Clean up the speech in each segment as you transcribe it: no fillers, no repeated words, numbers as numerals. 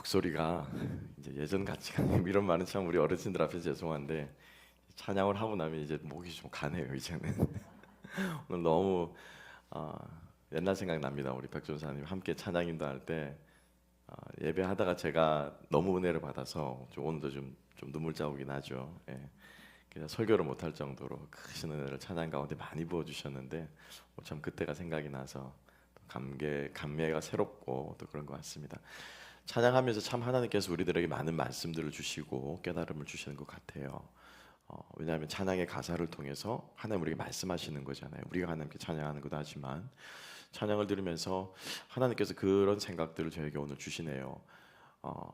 목소리가 이제 예전 같지가 않네요. 이런 말은 참 우리 어르신들 앞에서 죄송한데 찬양을 하고 나면 이제 목이 좀 가네요. 이제는 오늘 너무 어, 옛날 생각납니다. 우리 백전사님 함께 찬양 인도할 때 예배하다가 제가 너무 은혜를 받아서 좀 오늘도 좀 눈물 자국이 나죠. 예. 그냥 설교를 못할 정도로 크신 은혜를 찬양 가운데 많이 부어주셨는데 참 그때가 생각이 나서 감회가 새롭고 또 그런 것 같습니다. 찬양하면서 참 하나님께서 우리들에게 많은 말씀들을 주시고 깨달음을 주시는 것 같아요. 왜냐하면 찬양의 가사를 통해서 하나님 우리에게 말씀하시는 거잖아요. 우리가 하나님께 찬양하는 것도 하지만 찬양을 들으면서 하나님께서 그런 생각들을 저에게 오늘 주시네요. 어,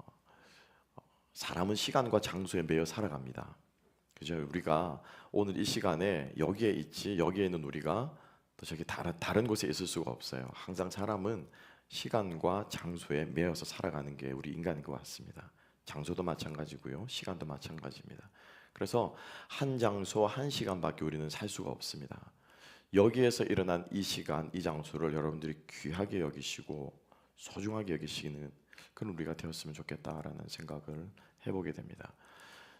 사람은 시간과 장소에 매여 살아갑니다. 그죠? 우리가 오늘 이 시간에 여기에 있지, 여기에 있는 우리가 또 저기 다른 곳에 있을 수가 없어요. 항상 사람은 시간과 장소에 매여서 살아가는 게 우리 인간인 것 같습니다. 장소도 마찬가지고요, 시간도 마찬가지입니다. 그래서 한 장소 한 시간밖에 우리는 살 수가 없습니다. 여기에서 일어난 이 시간, 이 장소를 여러분들이 귀하게 여기시고 소중하게 여기시는 그런 우리가 되었으면 좋겠다라는 생각을 해보게 됩니다.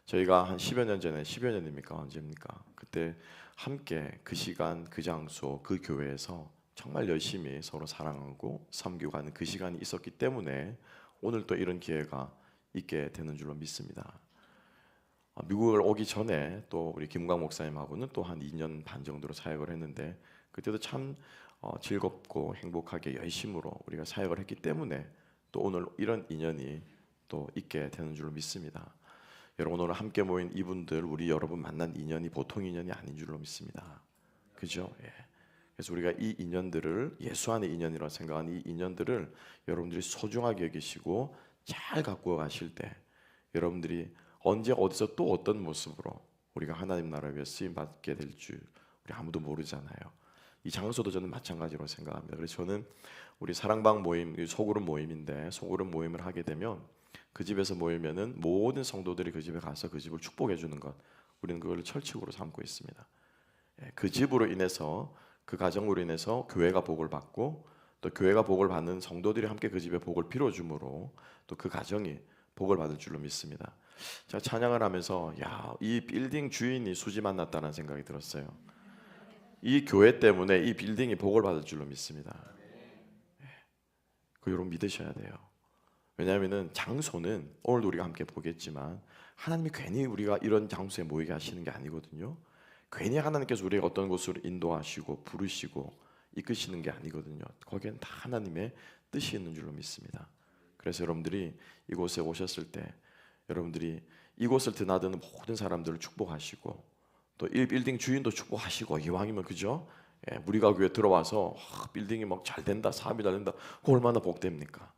저희가 한 10여 년 전에, 10여 년입니까? 언제입니까? 그때 함께 그 시간, 그 장소, 그 교회에서 정말 열심히 서로 사랑하고 섬기고 가는 그 시간이 있었기 때문에 오늘 또 이런 기회가 있게 되는 줄로 믿습니다. 미국을 오기 전에 또 우리 김광 목사님하고는 또 한 2년 반 정도로 사역을 했는데 그때도 참 즐겁고 행복하게 열심으로 우리가 사역을 했기 때문에 또 오늘 이런 인연이 또 있게 되는 줄로 믿습니다. 여러분 오늘 함께 모인 이분들 우리 여러분 만난 인연이 보통 인연이 아닌 줄로 믿습니다. 그죠? 예. 그래서 우리가 이 인연들을 예수 안의 인연이라고 생각하는 이 인연들을 여러분들이 소중하게 여기시고 잘 갖고 가실 때 여러분들이 언제 어디서 또 어떤 모습으로 우리가 하나님 나라를 위해 쓰임 받게 될 줄 우리 아무도 모르잖아요. 이 장소도 저는 마찬가지로 생각합니다. 그래서 저는 우리 사랑방 모임, 소그룹 모임인데 소그룹 모임을 하게 되면 그 집에서 모이면은 모든 성도들이 그 집에 가서 그 집을 축복해 주는 것, 우리는 그걸 철칙으로 삼고 있습니다. 그 집으로 인해서 그 가정으로 인해서 교회가 복을 받고 또 교회가 복을 받는 성도들이 함께 그 집에 복을 빌어줌으로 또 그 가정이 복을 받을 줄로 믿습니다. 제가 찬양을 하면서 이 빌딩 주인이 수지 만났다는 생각이 들었어요. 이 교회 때문에 이 빌딩이 복을 받을 줄로 믿습니다. 그 여러분 믿으셔야 돼요. 왜냐하면은 장소는 오늘도 우리가 함께 보겠지만 하나님이 괜히 우리가 이런 장소에 모이게 하시는 게 아니거든요. 괜히 하나님께서 우리가 어떤 곳으로 인도하시고 부르시고 이끄시는 게 아니거든요. 거기엔 다 하나님의 뜻이 있는 줄로 믿습니다. 그래서 여러분들이 이곳에 오셨을 때 여러분들이 이곳을 드나드는 모든 사람들을 축복하시고 또 이 빌딩 주인도 축복하시고 이왕이면 그죠? 우리가 교회 들어와서 빌딩이 막 잘 된다, 사업이 잘 된다, 그거 얼마나 복됩니까?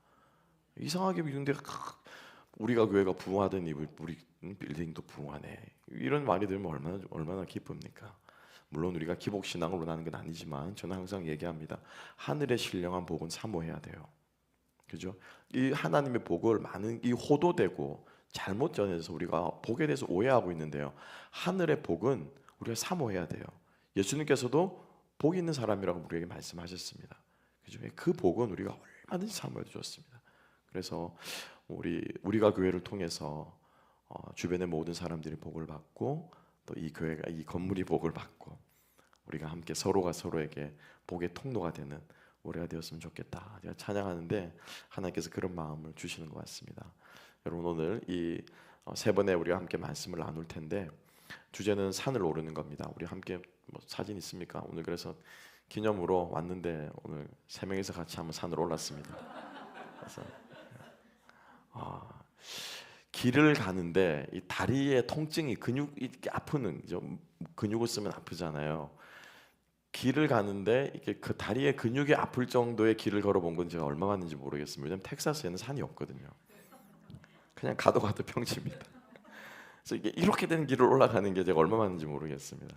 이상하게 근데 우리가 교회가 부흥하더니 우리 빌딩도 부흥하네. 이런 말이 들으면 얼마나 기쁩니까? 물론 우리가 기복 신앙을 원하는 건 아니지만 저는 항상 얘기합니다. 하늘의 신령한 복은 사모해야 돼요. 그죠? 이 하나님의 복을 많은 이 호도되고 잘못 전해서 우리가 복에 대해서 오해하고 있는데요. 하늘의 복은 우리가 사모해야 돼요. 예수님께서도 복 있는 사람이라고 우리에게 말씀하셨습니다. 그죠? 그 복은 우리가 얼마든지 사모해도 좋습니다. 그래서 우리가 교회를 통해서 주변의 모든 사람들이 복을 받고 또 이 교회가 이 건물이 복을 받고 우리가 함께 서로가 서로에게 복의 통로가 되는 올해가 되었으면 좋겠다. 제가 찬양하는데 하나님께서 그런 마음을 주시는 것 같습니다. 여러분 오늘 이 세 번에 우리가 함께 말씀을 나눌 텐데 주제는 산을 오르는 겁니다. 우리 함께 사진 있습니까? 오늘 그래서 기념으로 왔는데 오늘 세 명이서 같이 한번 산을 올랐습니다. 그래서 길을 가는데 이 다리의 통증이 근육이 아프는 좀 근육을 쓰면 아프잖아요. 길을 가는데 이게 그 다리의 근육이 아플 정도의 길을 걸어본 건 제가 얼마 갔는지 모르겠습니다. 왜냐면 텍사스에는 산이 없거든요. 그냥 가도 평지입니다. 그래서 이게 이렇게 된 길을 올라가는 게 제가 얼마 갔는지 모르겠습니다.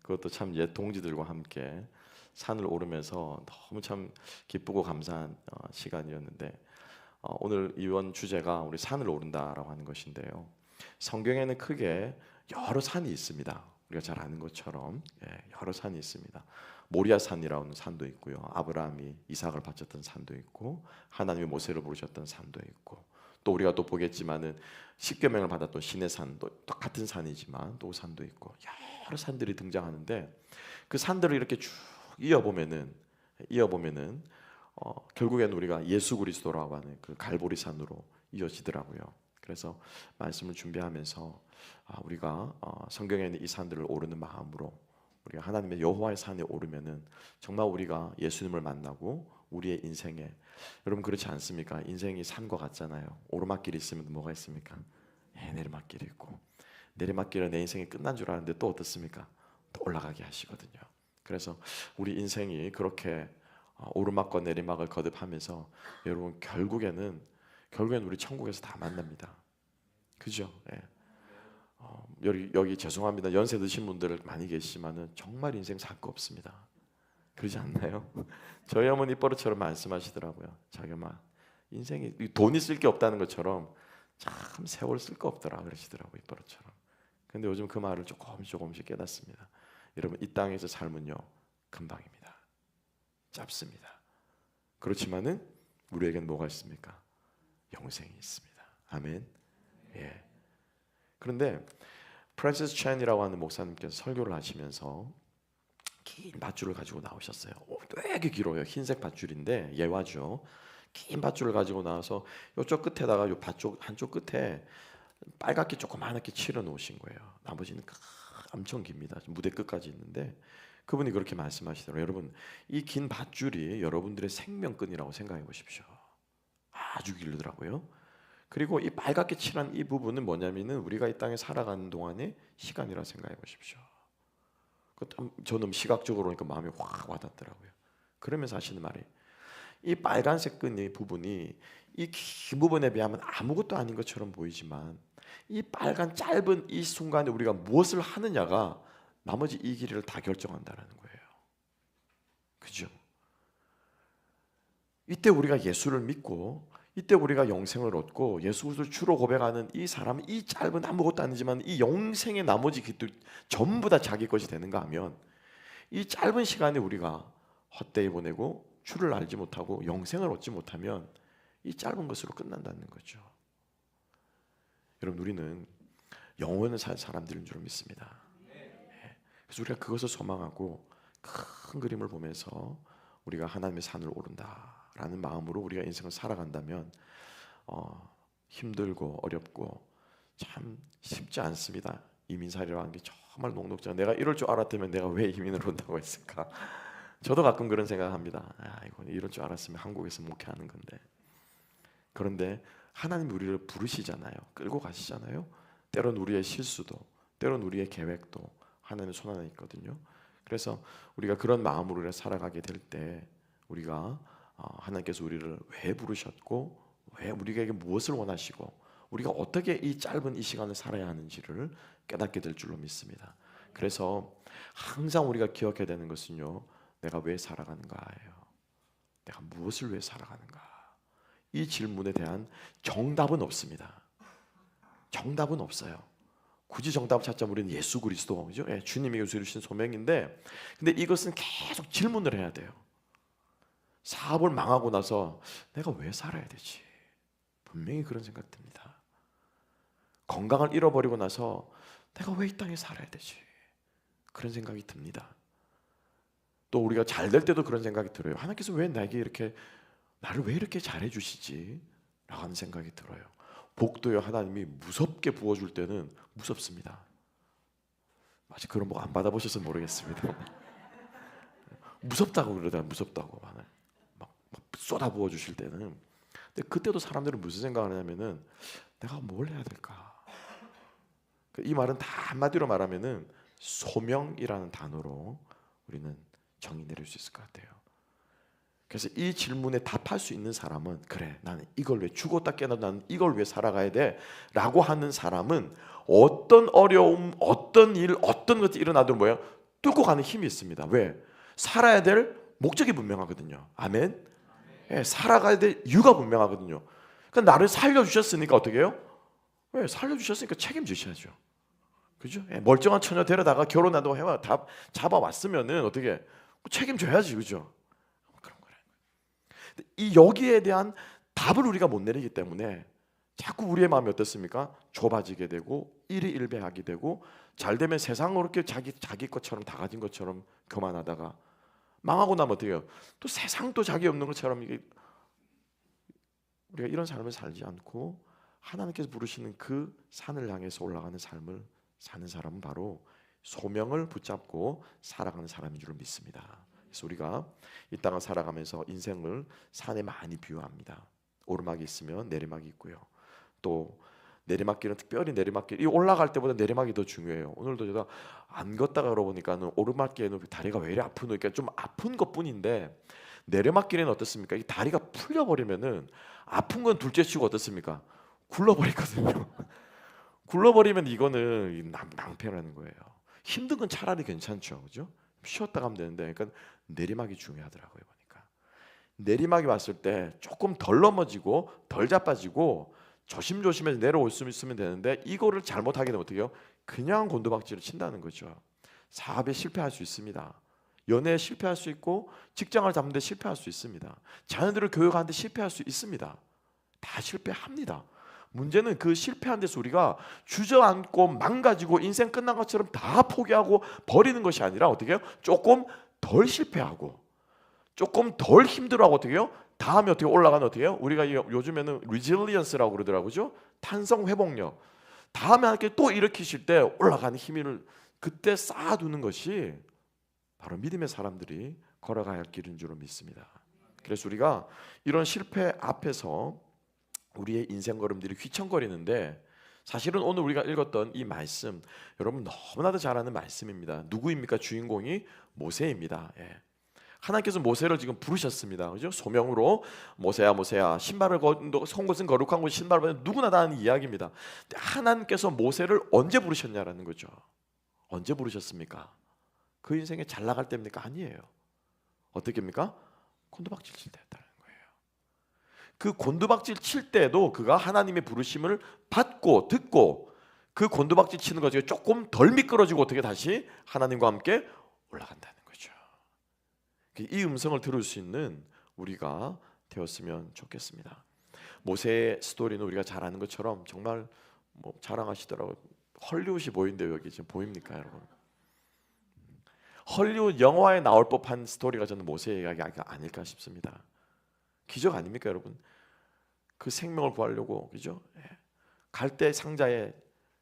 그것도 참 옛 동지들과 함께 산을 오르면서 너무 참 기쁘고 감사한 시간이었는데 오늘 이번 주제가 우리 산을 오른다라고 하는 것인데요. 성경에는 크게 여러 산이 있습니다. 우리가 잘 아는 것처럼 여러 산이 있습니다. 모리아 산이라는 산도 있고요. 아브라함이 이삭을 바쳤던 산도 있고 하나님이 모세를 부르셨던 산도 있고 또 우리가 또 보겠지만은 십계명을 받았던 시내산, 또 똑같은 산이지만 또 산도 있고 여러 산들이 등장하는데 그 산들을 이렇게 쭉 이어보면은 결국에는 우리가 예수 그리스도라고 하는 그 갈보리 산으로 이어지더라고요. 그래서 말씀을 준비하면서 우리가 성경에 있는 이 산들을 오르는 마음으로 우리가 하나님의 여호와의 산에 오르면은 정말 우리가 예수님을 만나고 우리의 인생에, 여러분 그렇지 않습니까? 인생이 산과 같잖아요. 오르막길이 있으면 뭐가 있습니까? 내리막길이 있고, 내리막길은 내 인생이 끝난 줄 알았는데 또 어떻습니까? 또 올라가게 하시거든요. 그래서 우리 인생이 그렇게 오르막과 내리막을 거듭하면서 여러분 결국에는 우리 천국에서 다 만납니다. 그죠? 예. 여기 죄송합니다. 연세 드신 분들 많이 계시지만은 정말 인생 살 거 없습니다. 그러지 않나요? 저희 어머니 버릇처럼 말씀하시더라고요. 자기 엄마 인생이 돈이 쓸 게 없다는 것처럼 참 세월 쓸 거 없더라 그러시더라고요. 버릇처럼. 근데 요즘 그 말을 조금씩 깨닫습니다. 여러분 이 땅에서 삶은요 금방입니다. 짧습니다. 그렇지만은 우리에겐 뭐가 있습니까? 영생이 있습니다. 아멘. 예. 그런데 프란시스 챈이라고 하는 목사님께서 설교를 하시면서 긴 밧줄을 가지고 나오셨어요. 되게 길어요. 흰색 밧줄인데 예화죠. 긴 밧줄을 가지고 나와서 이쪽 끝에다가 요 밧줄 한쪽 끝에 빨갛게 조그맣게 칠해 놓으신 거예요. 나머지는 엄청 깁니다. 무대 끝까지 있는데 그분이 그렇게 말씀하시더라고요. 여러분 이 긴 밧줄이 여러분들의 생명끈이라고 생각해 보십시오. 아주 길더라고요. 그리고 이 빨갛게 칠한 이 부분은 뭐냐면은 우리가 이 땅에 살아가는 동안의 시간이라 생각해 보십시오. 저는 시각적으로 보니까 마음이 확 와닿더라고요. 그러면서 하시는 말이 이 빨간색 끈의 부분이 이 긴 부분에 비하면 아무것도 아닌 것처럼 보이지만 이 빨간 짧은 이 순간에 우리가 무엇을 하느냐가 나머지 이 길이를 다 결정한다는 거예요. 그죠? 이때 우리가 예수를 믿고 이때 우리가 영생을 얻고 예수 그리스도를 주로 고백하는 이 사람은 이 짧은 아무것도 아니지만 이 영생의 나머지 길도 전부 다 자기 것이 되는가 하면 이 짧은 시간에 우리가 헛되이 보내고 주를 알지 못하고 영생을 얻지 못하면 이 짧은 것으로 끝난다는 거죠. 여러분 우리는 영원을 살 사람들인 줄 믿습니다. 그래서 우리가 그것을 소망하고 큰 그림을 보면서 우리가 하나님의 산을 오른다라는 마음으로 우리가 인생을 살아간다면 힘들고 어렵고 참 쉽지 않습니다. 이민살이라는 게 정말 녹록지가 내가 이럴 줄 알았다면 내가 왜 이민을 온다고 했을까? 저도 가끔 그런 생각합니다. 이거 이럴 줄 알았으면 한국에서 목회하는 건데. 그런데 하나님이 우리를 부르시잖아요. 끌고 가시잖아요. 때론 우리의 실수도 때론 우리의 계획도 하나님의 손 안에 있거든요. 그래서 우리가 그런 마음으로 살아가게 될 때 우리가 하나님께서 우리를 왜 부르셨고 왜 우리에게 무엇을 원하시고 우리가 어떻게 이 짧은 이 시간을 살아야 하는지를 깨닫게 될 줄로 믿습니다. 그래서 항상 우리가 기억해야 되는 것은요, 내가 왜 살아가는가예요. 내가 무엇을 위해 살아가는가. 이 질문에 대한 정답은 없습니다. 정답은 없어요. 굳이 정답을 찾자면 우리는 예수 그리스도, 그죠? 주님이 주신 소명인데, 근데 이것은 계속 질문을 해야 돼요. 사업을 망하고 나서 내가 왜 살아야 되지? 분명히 그런 생각 듭니다. 건강을 잃어버리고 나서 내가 왜 이 땅에 살아야 되지? 그런 생각이 듭니다. 또 우리가 잘 될 때도 그런 생각이 들어요. 하나님께서 왜 나에게 이렇게, 나를 왜 이렇게 잘해 주시지? 라고 하는 생각이 들어요. 복도요, 하나님이 무섭게 부어줄 때는 무섭습니다. 아직 그런 복 안 받아보셔서 모르겠습니다. 무섭다고 그러더라고요. 무섭다고 막 쏟아 부어 주실 때는. 근데 그때도 사람들은 무슨 생각을 하냐면은 내가 뭘 해야 될까? 이 말은 다 한마디로 말하면은 소명이라는 단어로 우리는 정의 내릴 수 있을 것 같아요. 그래서 이 질문에 답할 수 있는 사람은, 그래, 나는 이걸 왜 죽었다 깨어나도 나는 이걸 왜 살아가야 돼? 라고 하는 사람은 어떤 어려움, 어떤 일, 어떤 것이 일어나도 뭐예요? 뚫고 가는 힘이 있습니다. 왜? 살아야 될 목적이 분명하거든요. 아멘? 예, 살아가야 될 이유가 분명하거든요. 그러니까 나를 살려주셨으니까 어떻게 해요? 왜? 살려주셨으니까 책임지셔야죠. 그죠? 예, 멀쩡한 처녀 데려다가 결혼하다고 해와 다 잡아왔으면은 어떻게 책임져야지, 그죠? 그런 거라는 거예요. 이 여기에 대한 답을 우리가 못 내리기 때문에 자꾸 우리의 마음이 어떻습니까? 좁아지게 되고 일희일비하게 되고, 잘 되면 세상으로 이렇게 자기 것처럼 다 가진 것처럼 교만하다가 망하고 나면 어떻게 해요? 또 세상도 자기 없는 것처럼, 이게 우리가 이런 삶을 살지 않고 하나님께서 부르시는 그 산을 향해서 올라가는 삶을 사는 사람은 바로 소명을 붙잡고 살아가는 사람인 줄 믿습니다. 그래서 우리가 이 땅을 살아가면서 인생을 산에 많이 비유합니다. 오르막이 있으면 내리막이 있고요. 또 내리막길은 특별히 내리막길이 올라갈 때보다 내리막이 더 중요해요. 오늘도 제가 안 걷다가 걸어보니까 오르막길에는 다리가 왜 이리 아픈 거니까 좀 아픈 것뿐인데, 내리막길에는 어떻습니까? 이 다리가 풀려버리면은 아픈 건 둘째치고 어떻습니까? 굴러버리거든요. 굴러버리면 이거는 낭패라는 거예요. 힘든 건 차라리 괜찮죠, 그죠? 쉬었다 가면 되는데, 그러니까 내리막이 중요하더라고요. 보니까 내리막이 왔을 때 조금 덜 넘어지고 덜 자빠지고 조심조심해서 내려올 수 있으면 되는데, 이거를 잘못하게 되면 어떻게 해요? 그냥 곤두박질을 친다는 거죠. 사업에 실패할 수 있습니다. 연애에 실패할 수 있고, 직장을 잡는 데 실패할 수 있습니다. 자녀들을 교육하는 데 실패할 수 있습니다. 다 실패합니다. 문제는 그 실패한 데서 우리가 주저앉고 망가지고 인생 끝난 것처럼 다 포기하고 버리는 것이 아니라 어떻게 해요? 조금 덜 실패하고 조금 덜 힘들어하고 어떻게 해요? 다음에 어떻게 올라가는, 어떻게 해요? 우리가 요즘에는 resilience라고 그러더라고요. 탄성 회복력. 다음에 하나님께 또 일으키실 때 올라가는 힘을 그때 쌓아두는 것이 바로 믿음의 사람들이 걸어가야 할 길인 줄 믿습니다. 그래서 우리가 이런 실패 앞에서 우리의 인생 걸음들이 휘청거리는데, 사실은 오늘 우리가 읽었던 이 말씀, 여러분 너무나도 잘 아는 말씀입니다. 누구입니까? 주인공이 모세입니다. 예. 하나님께서 모세를 지금 부르셨습니다. 그죠? 소명으로 모세야 모세야, 신발을 선 것은 거룩한 곳, 신발을 벗는 누구나 다 아는 이야기입니다. 근데 하나님께서 모세를 언제 부르셨냐라는 거죠. 언제 부르셨습니까? 그 인생에 잘 나갈 때입니까? 아니에요. 어떻게입니까? 곤두박질 칠 때였다는 거예요. 그 곤두박질 칠 때도 그가 하나님의 부르심을 받고 듣고, 그 곤두박질 치는 것이 조금 덜 미끄러지고 어떻게 다시 하나님과 함께 올라간다는 거죠. 이 음성을 들을 수 있는 우리가 되었으면 좋겠습니다. 모세의 스토리는 우리가 잘 아는 것처럼 정말 자랑하시더라고요. 헐리우드이 보이는데 여기 지금 보입니까, 여러분? 헐리우드 영화에 나올 법한 스토리가 저는 모세의 이야기가 아닐까 싶습니다. 기적 아닙니까, 여러분? 그 생명을 구하려고, 그죠? 갈대 상자에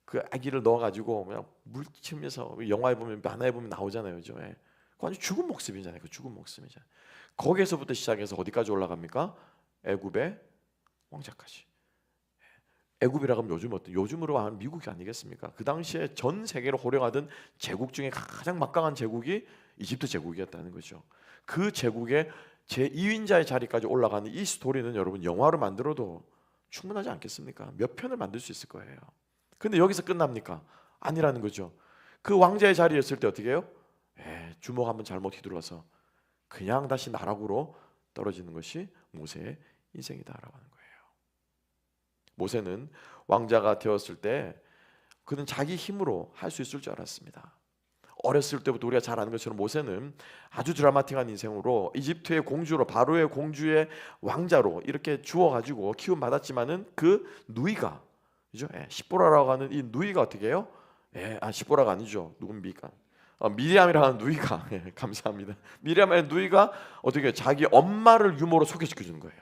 그 아기를 넣어가지고 그냥 물 치면서, 영화에 보면 만화에 보면 나오잖아요, 그죠? 그 완전 죽은 목숨이잖아요. 그 죽은 목숨이잖아요. 거기에서부터 시작해서 어디까지 올라갑니까? 애굽의 왕자까지. 애굽이라고 하면 요즘으로 하면 미국이 아니겠습니까? 그 당시에 전 세계를 호령하던 제국 중에 가장 막강한 제국이 이집트 제국이었다는 거죠. 그 제국의 제2인자의 자리까지 올라가는 이 스토리는 여러분 영화로 만들어도 충분하지 않겠습니까? 몇 편을 만들 수 있을 거예요. 근데 여기서 끝납니까? 아니라는 거죠. 그 왕자의 자리였을 때 어떻게 해요? 주먹 한번 잘못 휘둘러서 그냥 다시 나락으로 떨어지는 것이 모세의 인생이다라고 하는 거예요. 모세는 왕자가 되었을 때 그는 자기 힘으로 할 수 있을 줄 알았습니다. 어렸을 때부터 우리가 잘 아는 것처럼 모세는 아주 드라마틱한 인생으로 이집트의 공주로, 바로의 공주의 왕자로 이렇게 주어가지고 키움 받았지만은 그 누이가, 그죠? 시보라라고 하는 이 누이가 어떻게 해요? 시보라가 아니죠. 누굽니까? 미리암이라고 하는 누이가 감사합니다. 미리암의 누이가 어떻게 해요? 자기 엄마를 유모로 소개시켜 주는 거예요.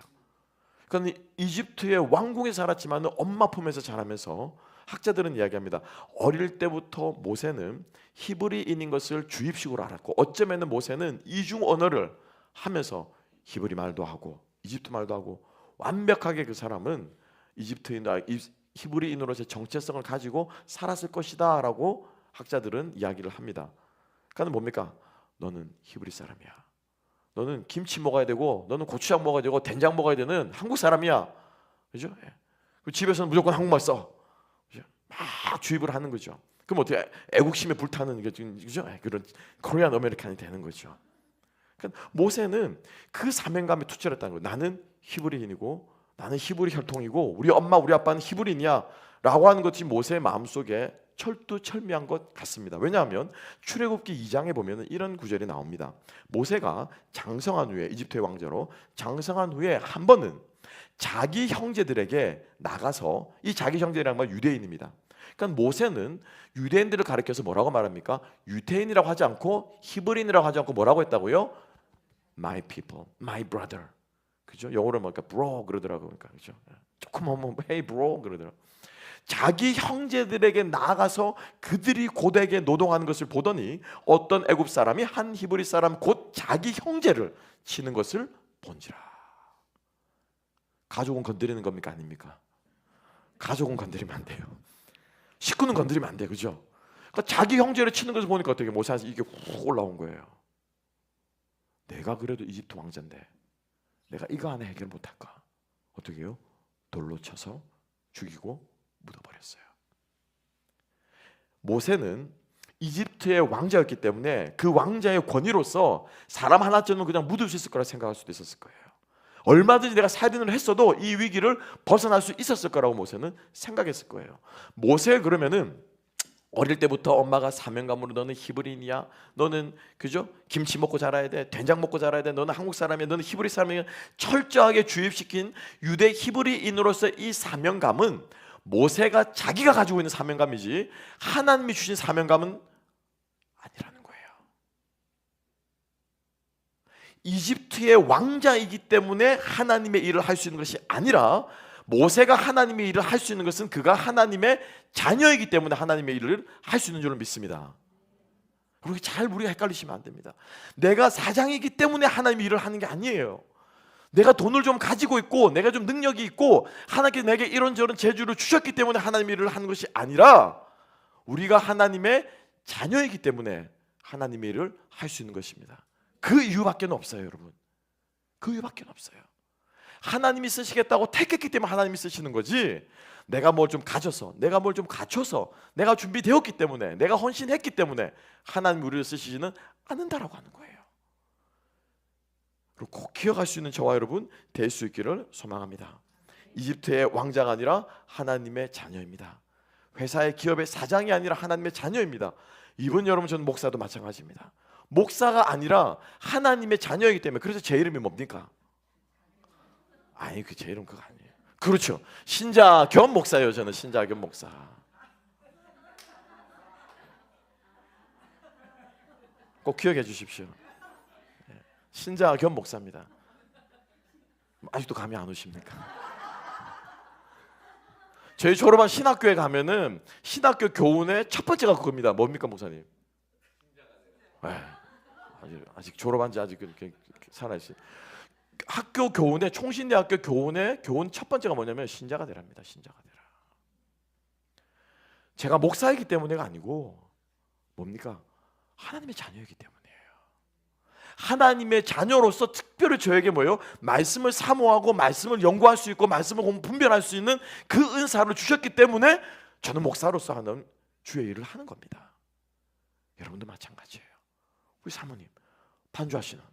그러니까 이집트의 왕궁에 살았지만 엄마 품에서 자라면서 학자들은 이야기합니다. 어릴 때부터 모세는 히브리인인 것을 주입식으로 알았고, 어쩌면 모세는 이중 언어를 하면서 히브리 말도 하고 이집트 말도 하고 완벽하게 그 사람은 히브리인으로서의 정체성을 가지고 살았을 것이다 라고 학자들은 이야기를 합니다. 그러니까 뭡니까? 너는 히브리 사람이야. 너는 김치 먹어야 되고, 너는 고추장 먹어야 되고, 된장 먹어야 되는 한국 사람이야, 그죠? 집에서는 무조건 한국말 써, 그죠? 막 주입을 하는 거죠. 그럼 어떻게 애국심에 불타는 게 지금, 그죠? 그런 코리안 아메리칸이 되는 거죠. 그러니까 모세는 그 사명감에 투철했다는 거예요. 나는 히브리인이고, 나는 히브리 혈통이고, 우리 엄마 우리 아빠는 히브리인이야라고 하는 것이 모세의 마음속에 철두철미한 것 같습니다. 왜냐하면 출애굽기 2장에 보면 이런 구절이 나옵니다. 모세가 장성한 후에, 이집트의 왕자로 장성한 후에 한 번은 자기 형제들에게 나가서, 이 자기 형제라는 말 유대인입니다. 그러니까 모세는 유대인들을 가리켜서 뭐라고 말합니까? 유대인이라고 하지 않고 히브리인이라고 하지 않고 뭐라고 했다고요? My people, my brother. 그죠? 영어로 뭐까 bro 그러더라고요. 그러니까 그죠? 조금 하면 hey bro 그러더라고요. 자기 형제들에게 나아가서 그들이 고되게 노동하는 것을 보더니 어떤 애굽 사람이 한 히브리 사람 곧 자기 형제를 치는 것을 본지라. 가족은 건드리는 겁니까 아닙니까? 가족은 건드리면 안 돼요. 식구는 건드리면 안 돼요. 그죠? 그러니까 자기 형제를 치는 것을 보니까 어떻게 모세한테 이게 훅 올라온 거예요. 내가 그래도 이집트 왕자인데 내가 이거 안에 해결 못할까? 어떻게 해요? 돌로 쳐서 죽이고 묻어버렸어요. 모세는 이집트의 왕자였기 때문에 그 왕자의 권위로서 사람 하나쯤은 그냥 묻을 수 있을 거라 생각할 수도 있었을 거예요. 얼마든지 내가 살인을 했어도 이 위기를 벗어날 수 있었을 거라고 모세는 생각했을 거예요. 모세 그러면은 어릴 때부터 엄마가 사명감으로 너는 히브리인이야, 너는 그죠? 김치 먹고 자라야 돼, 된장 먹고 자라야 돼, 너는 한국 사람이야, 너는 히브리 사람이야, 철저하게 주입시킨 유대 히브리인으로서 이 사명감은 모세가 자기가 가지고 있는 사명감이지 하나님이 주신 사명감은 아니라는 거예요. 이집트의 왕자이기 때문에 하나님의 일을 할 수 있는 것이 아니라 모세가 하나님의 일을 할 수 있는 것은 그가 하나님의 자녀이기 때문에 하나님의 일을 할 수 있는 줄로 믿습니다. 그렇게 잘 우리가 헷갈리시면 안 됩니다. 내가 사장이기 때문에 하나님의 일을 하는 게 아니에요. 내가 돈을 좀 가지고 있고 내가 좀 능력이 있고 하나님께서 내게 이런저런 재주를 주셨기 때문에 하나님의 일을 하는 것이 아니라 우리가 하나님의 자녀이기 때문에 하나님의 일을 할 수 있는 것입니다. 그 이유밖에 없어요, 여러분. 그 이유밖에 없어요. 하나님이 쓰시겠다고 택했기 때문에 하나님이 쓰시는 거지, 내가 뭘 좀 가져서, 내가 뭘 좀 갖춰서, 내가 준비되었기 때문에, 내가 헌신했기 때문에 하나님이 우리를 쓰시지는 않는다라고 하는 거예요. 그리고 꼭 기억할 수 있는 저와 여러분 될 수 있기를 소망합니다. 이집트의 왕자가 아니라 하나님의 자녀입니다. 회사의 기업의 사장이 아니라 하나님의 자녀입니다. 이번 여러분, 저는 목사도 마찬가지입니다. 목사가 아니라 하나님의 자녀이기 때문에. 그래서 제 이름이 뭡니까? 아니, 제 이름 그거 아니에요. 그렇죠. 신자 겸 목사예요. 저는 신자 겸 목사. 꼭 기억해 주십시오. 신자 겸 목사입니다. 아직도 감이 안 오십니까? 저희 졸업한 신학교에 가면은 신학교 교훈의 첫 번째가 그겁니다. 뭡니까, 목사님? 아직 졸업한 지 아직 그렇게 살아있어요. 학교 교훈의, 총신대학교 교훈의 교훈 첫 번째가 뭐냐면 신자가 되랍니다. 신자가 되라. 제가 목사이기 때문에가 아니고 뭡니까? 하나님의 자녀이기 때문이에요. 하나님의 자녀로서 특별히 저에게 뭐예요? 말씀을 사모하고 말씀을 연구할 수 있고 말씀을 분별할 수 있는 그 은사를 주셨기 때문에 저는 목사로서 하는 주의 일을 하는 겁니다. 여러분도 마찬가지예요. 우리 사모님 반주하시는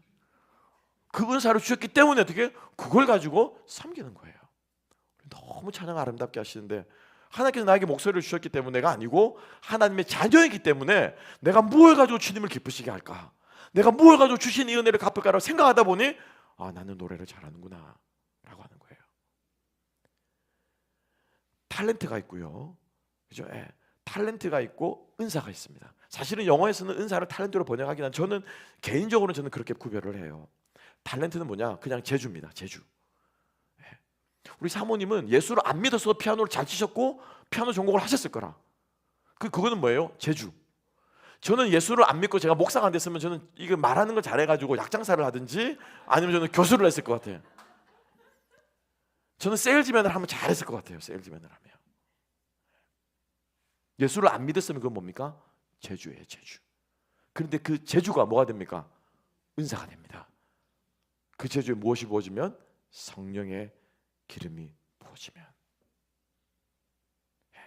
그 은사를 주셨기 때문에 어떻게 그걸 가지고 섬기는 거예요. 너무 찬양 아름답게 하시는데, 하나님께서 나에게 목소리를 주셨기 때문에가 아니고 하나님의 자녀이기 때문에 내가 무엇을 가지고 주님을 기쁘시게 할까, 내가 무엇을 가지고 주신 이 은혜를 갚을까라고 생각하다 보니 나는 노래를 잘하는구나 라고 하는 거예요. 탤런트가 있고요, 그죠? 탤런트가 있고 은사가 있습니다. 사실은 영어에서는 은사를 탤런트로 번역하긴 한, 저는 개인적으로 저는 그렇게 구별을 해요. 탤런트는 뭐냐? 그냥 재주입니다. 재주. 우리 사모님은 예수를 안 믿어서 피아노를 잘 치셨고 피아노 전공을 하셨을 거라. 그거는 뭐예요? 재주. 저는 예수를 안 믿고 제가 목사가 안 됐으면 저는 이거 말하는 걸 잘해가지고 약장사를 하든지 아니면 저는 교수를 했을 것 같아요. 저는 세일즈맨을 하면 잘했을 것 같아요. 세일즈맨을 하면. 예수를 안 믿었으면 그건 뭡니까? 재주예요, 재주. 그런데 그 재주가 뭐가 됩니까? 은사가 됩니다. 그 재주에 무엇이 부어지면? 성령의 기름이 부어지면.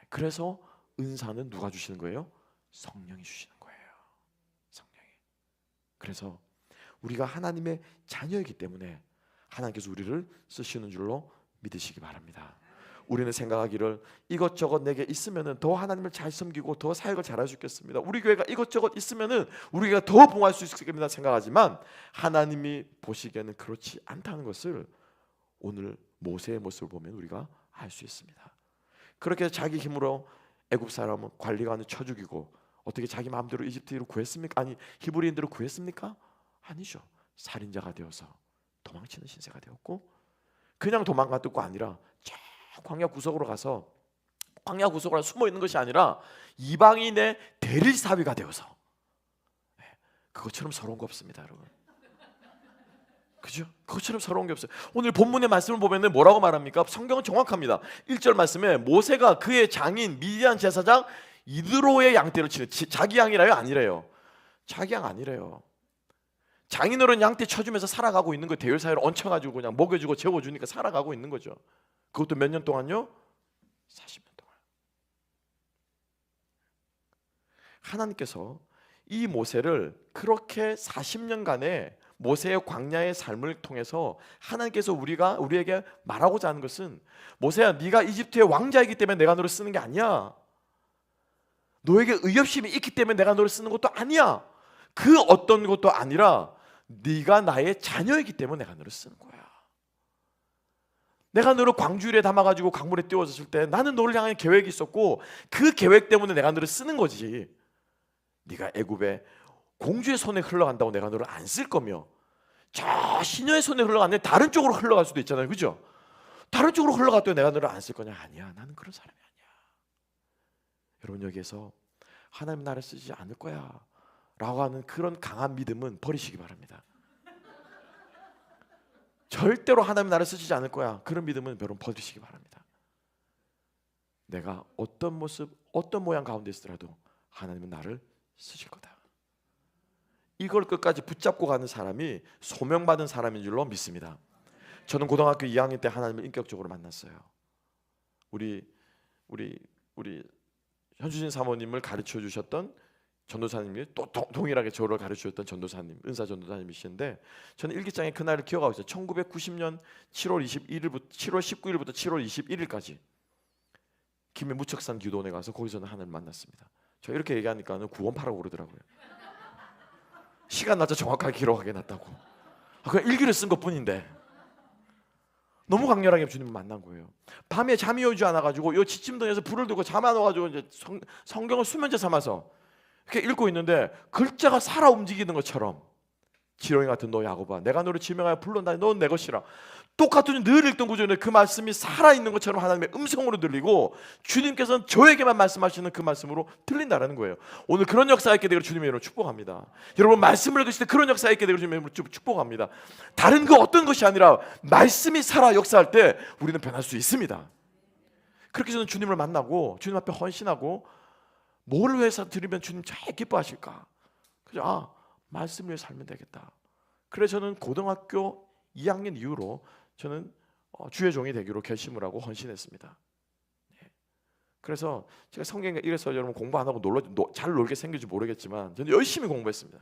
그래서 은사는 누가 주시는 거예요? 성령이 주시는 거예요. 성령이. 그래서 우리가 하나님의 자녀이기 때문에 하나님께서 우리를 쓰시는 줄로 믿으시기 바랍니다. 우리는 생각하기를 이것저것 내게 있으면은 더 하나님을 잘 섬기고 더 사역을 잘할 수 있겠습니다. 우리 교회가 이것저것 있으면은 우리가 더 봉할 수 있겠습니다 생각하지만 하나님이 보시기에는 그렇지 않다는 것을 오늘 모세의 모습을 보면 우리가 알 수 있습니다. 그렇게 자기 힘으로 애굽 사람은 관리관을 쳐 죽이고 어떻게 자기 마음대로 이집트인을 구했습니까? 아니 히브리인들을 구했습니까? 아니죠. 살인자가 되어서 도망치는 신세가 되었고, 그냥 도망갔던 거 아니라 저 광야 구석으로 가서 숨어 있는 것이 아니라 이방인의 대릴 사위가 되어서, 그것처럼 서러운 거 없습니다, 여러분. 그죠? 그것처럼 서러운 게 없어요. 오늘 본문의 말씀을 보면 뭐라고 말합니까? 성경은 정확합니다. 1절 말씀에 모세가 그의 장인 미디안 제사장 이드로의 양떼를 치는, 자기 양이라요? 아니래요. 자기 양 아니래요. 장인어른 양떼 쳐주면서 살아가고 있는 거, 대열 사이로 얹혀가지고 그냥 먹여주고 재워주니까 살아가고 있는 거죠. 그것도 몇 년 동안요? 40년 동안. 하나님께서 이 모세를 그렇게 40년간의 모세의 광야의 삶을 통해서 하나님께서 우리에게 말하고자 하는 것은, 모세야, 네가 이집트의 왕자이기 때문에 내가 너를 쓰는 게 아니야. 너에게 의협심이 있기 때문에 내가 너를 쓰는 것도 아니야. 그 어떤 것도 아니라 네가 나의 자녀이기 때문에 내가 너를 쓰는 거야. 내가 너를 광주리에 담아가지고 강물에 띄워졌을 때 나는 너를 향한 계획이 있었고, 그 계획 때문에 내가 너를 쓰는 거지. 네가 애굽의 공주의 손에 흘러간다고 내가 너를 안 쓸 거며, 저 시녀의 손에 흘러갔는데 다른 쪽으로 흘러갈 수도 있잖아요, 그죠? 다른 쪽으로 흘러갔다고 내가 너를 안 쓸 거냐? 아니야, 나는 그런 사람이 아니야. 여러분, 여기에서 하나님 나를 쓰지 않을 거야 라고 하는 그런 강한 믿음은 버리시기 바랍니다. 절대로 하나님 나를 쓰지 않을 거야, 그런 믿음은 여러분 버리시기 바랍니다. 내가 어떤 모습, 어떤 모양 가운데 있더라도 하나님은 나를 쓰실 거다. 이걸 끝까지 붙잡고 가는 사람이 소명받은 사람인 줄로 믿습니다. 저는 고등학교 2학년 때 하나님을 인격적으로 만났어요. 우리 현주진 사모님을 가르쳐 주셨던 전도사님이 또 동일하게 저를 가르쳐 주셨던 전도사님, 은사 전도사님이신데, 저는 일기장에 그날을 기억하고 있어요. 1990년 7월 19일부터 7월 21일까지 김해 무척산 기도원에 가서 거기서는 하나님을 만났습니다. 저 이렇게 얘기하니까 구원파라고 그러더라고요. 시간 날짜 정확하게 기록하게 놨다고. 그냥 일기를 쓴 것뿐인데 너무 강렬하게 주님을 만난 거예요. 밤에 잠이 오지 않아가지고 요 지침등에서 불을 들고 잠 안 와가지고 이제 성경을 수면제 삼아서 이렇게 읽고 있는데, 글자가 살아 움직이는 것처럼, 지렁이 같은 너 야곱아, 내가 너를 지명하여 불렀나니 너는 내 것이라. 똑같은 늘 읽던 구절인데 그 말씀이 살아있는 것처럼 하나님의 음성으로 들리고, 주님께서는 저에게만 말씀하시는 그 말씀으로 들린다라는 거예요. 오늘 그런 역사 있게 되기를 주님의 이름으로 축복합니다. 여러분, 말씀을 읽으실 때 그런 역사 있게 되기를 주님의 이름으로 축복합니다. 다른 그 어떤 것이 아니라 말씀이 살아 역사할 때 우리는 변할 수 있습니다. 그렇게 저는 주님을 만나고 주님 앞에 헌신하고, 뭘 위해서 드리면 주님 잘 기뻐하실까? 그래서 말씀을 위해 살면 되겠다. 그래서 저는 고등학교 2학년 이후로 저는 주의 종이 되기로 결심을 하고 헌신했습니다. 그래서 제가 성경 이래서 여러분 공부 안 하고 잘 놀게 생길지 모르겠지만 저는 열심히 공부했습니다.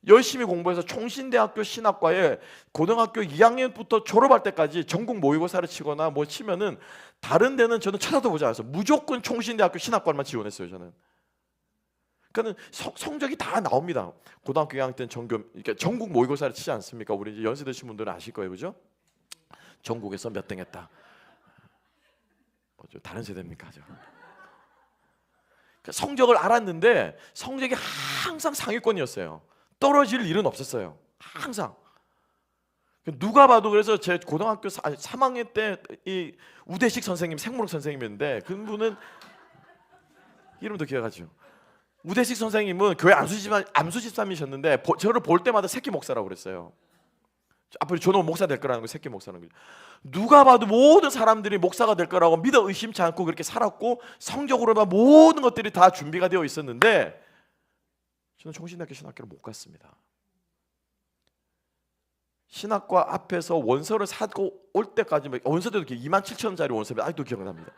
열심히 공부해서 총신대학교 신학과에 고등학교 2학년부터 졸업할 때까지 전국 모의고사를 치거나 뭐 치면은 다른 데는 저는 쳐다도 보지 않았어요. 무조건 총신대학교 신학과만 지원했어요, 저는. 그러니까 성적이 다 나옵니다. 고등학교 2학년 때는 그러니까 전국 모의고사를 치지 않습니까? 우리 이제 연세 드신 분들은 아실 거예요, 그죠? 전국에서 몇 등 했다. 뭐죠? 다른 세대입니까? 그러니까 성적을 알았는데 성적이 항상 상위권이었어요. 떨어질 일은 없었어요. 항상. 누가 봐도. 그래서 제 고등학교 3학년 때 이 우대식 선생님, 생물학 선생님인데 그분은 이름도 기억하죠. 우대식 선생님은 교회 암수집사님이셨는데 저를 볼 때마다 새끼 목사라고 그랬어요. 앞으로 저는 목사 될 거라는 거, 새끼 목사라는 거죠. 누가 봐도 모든 사람들이 목사가 될 거라고 믿어 의심치 않고 그렇게 살았고, 성적으로만 모든 것들이 다 준비가 되어 있었는데 저는 총신대학교 신학교를 못 갔습니다. 신학과 앞에서 원서를 사고 올 때까지, 원서도 27,000원짜리 원서를 아직도 기억납니다.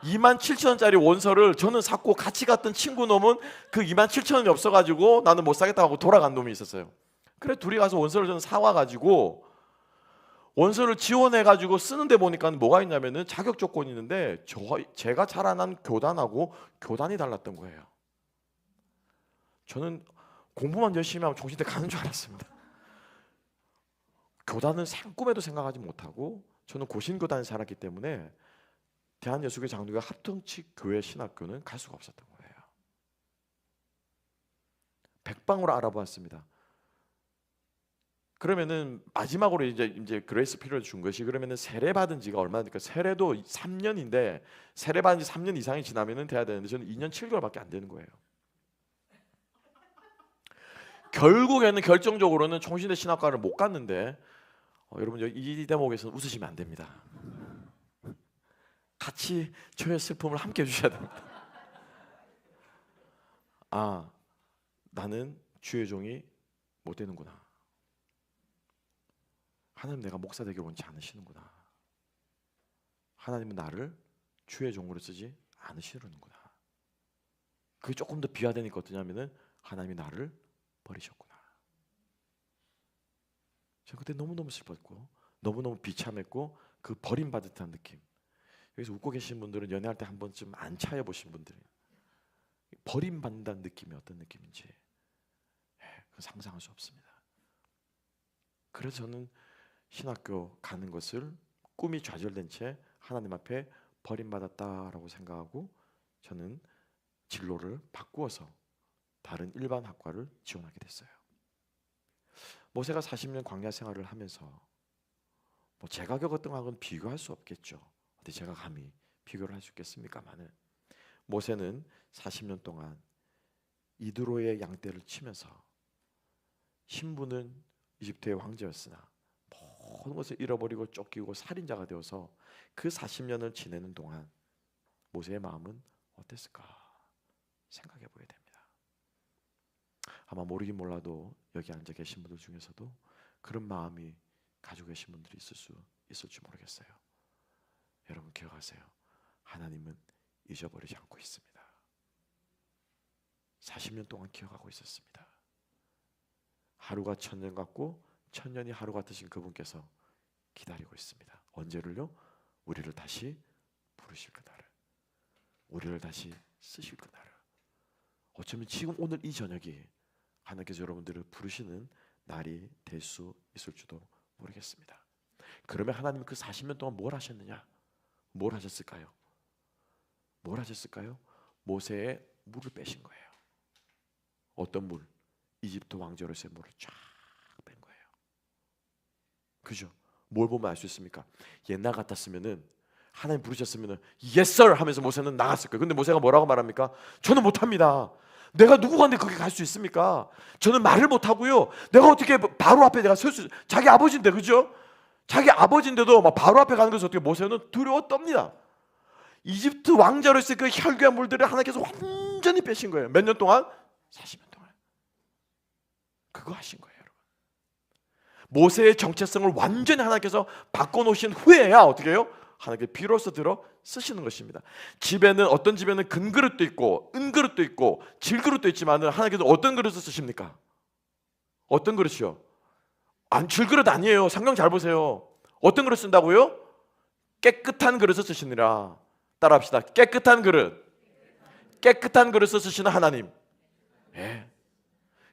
27,000원짜리 원서를 저는 샀고, 같이 갔던 친구 놈은 그 27,000원이 없어가지고 나는 못 사겠다고 하고 돌아간 놈이 있었어요. 그래 둘이 가서 원서를 저는 사와가지고 원서를 지원해가지고 쓰는데 보니까 뭐가 있냐면은 자격 조건이 있는데 제가 자라난 교단하고 교단이 달랐던 거예요. 저는 공부만 열심히 하면 종신대 가는 줄 알았습니다. 교단은 꿈에도 생각하지 못하고 저는 고신고단에 살았기 때문에 대한예수교 장로교회 합동치 교회 신학교는 갈 수가 없었던 거예요. 백방으로 알아보았습니다. 그러면은 마지막으로 이제 그레이스 피리어드 준 것이, 그러면은 세례 받은 지가 얼마나 됩니까? 세례도 3년인데 세례 받은 지 3년 이상이 지나면은 돼야 되는데 저는 2년 7개월밖에 안 되는 거예요. 결국에는 결정적으로는 총신대 신학과를 못 갔는데 여러분 이 대목에서는 웃으시면 안 됩니다. 같이 저의 슬픔을 함께 해주셔야 됩니다. 아, 나는 주의 종이 못 되는구나. 하나님 내가 목사 되길 원치 않으시는구나. 하나님은 나를 주의 종으로 쓰지 않으시려는구나. 그게 조금 더 비화되니까 어떠냐면은 하나님이 나를 버리셨구나. 제가 그때 너무너무 슬펐고 너무너무 비참했고 그 버림받은 듯한 느낌. 여기서 웃고 계신 분들은 연애할 때 한 번쯤 안 차여 보신 분들이 버림받는다는 느낌이 어떤 느낌인지 상상할 수 없습니다. 그래서 저는 신학교 가는 것을 꿈이 좌절된 채 하나님 앞에 버림받았다라고 생각하고 저는 진로를 바꾸어서 다른 일반 학과를 지원하게 됐어요. 모세가 40년 광야 생활을 하면서 뭐 제가 겪었던 것과는 비교할 수 없겠죠. 근데 제가 감히 비교를 할 수 있겠습니까마는 모세는 40년 동안 이드로의 양떼를 치면서 신부는 이집트의 황제였으나 모든 것을 잃어버리고 쫓기고 살인자가 되어서 그 40년을 지내는 동안 모세의 마음은 어땠을까 생각해 보게 됩니다. 아마 모르긴 몰라도 여기 앉아 계신 분들 중에서도 그런 마음이 가지고 계신 분들이 있을지 모르겠어요. 여러분 기억하세요. 하나님은 잊어버리지 않고 있습니다. 40년 동안 기억하고 있었습니다. 하루가 천년 같고 천년이 하루 같으신 그분께서 기다리고 있습니다. 언제를요? 우리를 다시 부르실 그날을, 우리를 다시 쓰실 그날을. 어쩌면 지금 오늘 이 저녁이 하나님께서 여러분들을 부르시는 날이 될 수 있을지도 모르겠습니다. 그러면 하나님은 그 40년 동안 뭘 하셨느냐? 뭘 하셨을까요? 뭘 하셨을까요? 모세의 물을 빼신 거예요. 어떤 물? 이집트 왕조로서의 물을 쫙 뺀 거예요. 그죠? 뭘 보면 알 수 있습니까? 옛날 같았으면은 하나님 부르셨으면은 Yes sir 하면서 모세는 나갔을 거예요. 근데 모세가 뭐라고 말합니까? 저는 못합니다. 내가 누구한테 거기 갈 수 있습니까? 저는 말을 못하고요. 내가 어떻게 바로 앞에 내가 설 수, 자기 아버지인데, 그죠? 자기 아버지인데도 막 바로 앞에 가는 것을 어떻게 모세는 두려워 떱니다. 이집트 왕자로서의 그 혈기와 물들을 하나님께서 완전히 빼신 거예요. 몇 년 동안? 40년 동안. 그거 하신 거예요, 여러분. 모세의 정체성을 완전히 하나님께서 바꿔놓으신 후에야 어떻게 해요? 하나님께 비로소 들어 쓰시는 것입니다. 집에는 어떤 집에는 금그릇도 있고 은그릇도 있고 질그릇도 있지만 하나님께서 어떤 그릇을 쓰십니까? 어떤 그릇이요? 질그릇 아니에요. 성경 잘 보세요. 어떤 그릇 쓴다고요? 깨끗한 그릇을 쓰시니라. 따라합시다. 깨끗한 그릇. 깨끗한 그릇을 쓰시는 하나님. 예.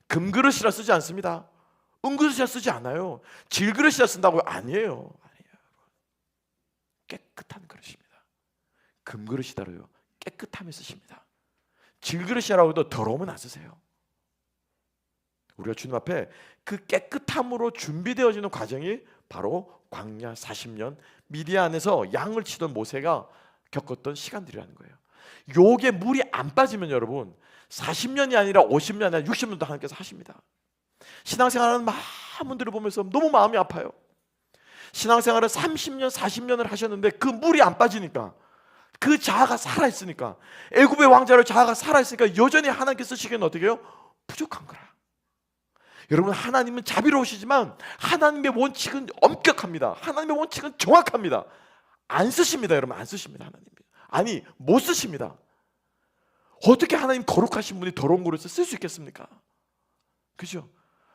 금그릇이라 쓰지 않습니다. 은그릇이라 쓰지 않아요. 질그릇이라 쓴다고요? 아니에요. 깨끗한 그릇입니다. 금그릇이다로요. 깨끗함을 쓰십니다. 질그릇이라고 해도 더러우면 안 쓰세요. 우리가 주님 앞에 그 깨끗함으로 준비되어지는 과정이 바로 광야 40년 미디안에서 양을 치던 모세가 겪었던 시간들이라는 거예요. 요게 물이 안 빠지면 여러분 40년이 아니라 50년이 아니라 60년도 하나님께서 하십니다. 신앙생활하는 많은 분들을 보면서 너무 마음이 아파요. 신앙생활을 30년, 40년을 하셨는데 그 물이 안 빠지니까, 그 자아가 살아있으니까, 애굽의 왕자로 자아가 살아있으니까 여전히 하나님께 쓰시기에는 어떻게 해요? 부족한 거라. 여러분, 하나님은 자비로우시지만 하나님의 원칙은 엄격합니다. 하나님의 원칙은 정확합니다. 안 쓰십니다. 여러분, 안 쓰십니다. 하나님. 아니, 못 쓰십니다. 어떻게 하나님 거룩하신 분이 더러운 그릇을 쓸 수 있겠습니까? 그죠?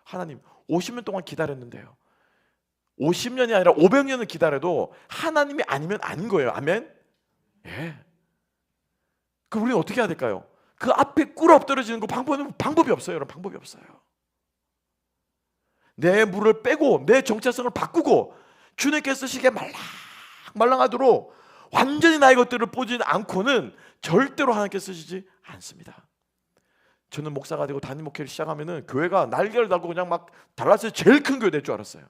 하나님 50년 동안 기다렸는데요, 50년이 아니라 500년을 기다려도 하나님이 아니면 아닌 거예요. 아멘? 예. 그럼 우리는 어떻게 해야 될까요? 그 앞에 꿇어 엎드려지는 거 방법이 없어요. 여러분, 방법이 없어요. 내 물을 빼고 내 정체성을 바꾸고 주님께서 쓰시기에 말랑하도록 완전히 나의 것들을 보지 않고는 절대로 하나님께 쓰시지 않습니다. 저는 목사가 되고 담임 목회를 시작하면은 교회가 날개를 달고 그냥 막 달라스에서 제일 큰 교회 될 줄 알았어요.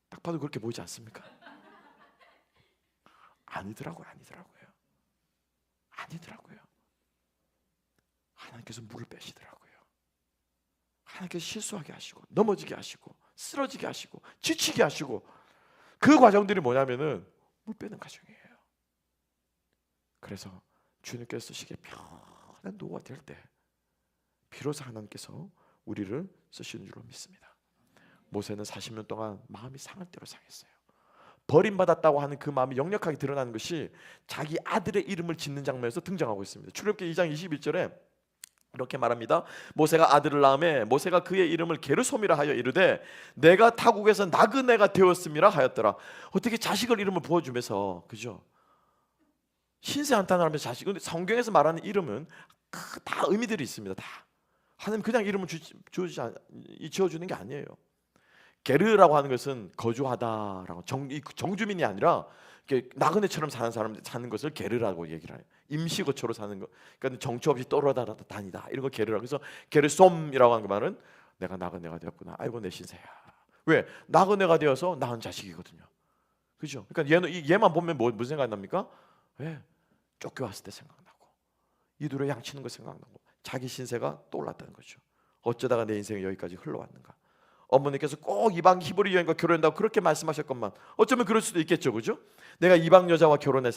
딱 봐도 그렇게 보이지 않습니까? 아니더라고요. 하나님께서 물을 빼시더라고요. 하나님께서 실수하게 하시고 넘어지게 하시고 쓰러지게 하시고 지치게 하시고 그 과정들이 뭐냐면은 물 빼는 과정이에요. 그래서 주님께서 쓰시기에 편한 노가 될 때 비로소 하나님께서 우리를 쓰시는 줄로 믿습니다. 모세는 40년 동안 마음이 상할 대로 상했어요. 버림받았다고 하는 그 마음이 역력하게 드러나는 것이 자기 아들의 이름을 짓는 장면에서 등장하고 있습니다. 출애굽기 2장 21절에 이렇게 말합니다. 모세가 아들을 낳음에 모세가 그의 이름을 게르솜이라 하여 이르되 내가 타국에서 나그네가 되었음이라 하였더라. 어떻게 자식을 이름을 부어주면서, 그죠? 신세 한탄을 하면서 자식. 근데 성경에서 말하는 이름은 다 의미들이 있습니다. 다 하나님 그냥 이름을 지어주는 게 아니에요. 게르라고 하는 것은 거주하다라고, 정주민이 아니라 나그네처럼 사는 사람 사는 것을 게르라고 얘기를 해요. 임시거처로 사는 거, 그러니까 정처 없이 떠돌아다니다 이런 거 게르라. 그래서 게르솜이라고 하는 그 말은 내가 나그네가 되었구나. 아이고 내 신세야. 왜? 나그네가 되어서 낳은 자식이거든요. 그죠? 그러니까 얘만 보면 무슨 생각이 납니까? 왜? 쫓겨왔을 때 생각나고 이두로 양치는 거 생각나고 자기 신세가 떠올랐다는 거죠. 어쩌다가 내 인생이 여기까지 흘러왔는가. 어머니께서 꼭 이방 히브리 여인과 결혼한다고 그렇게 말씀하셨건만 어쩌면 그럴 수도 있겠죠, 그죠? 내가 이방 여자와 결혼을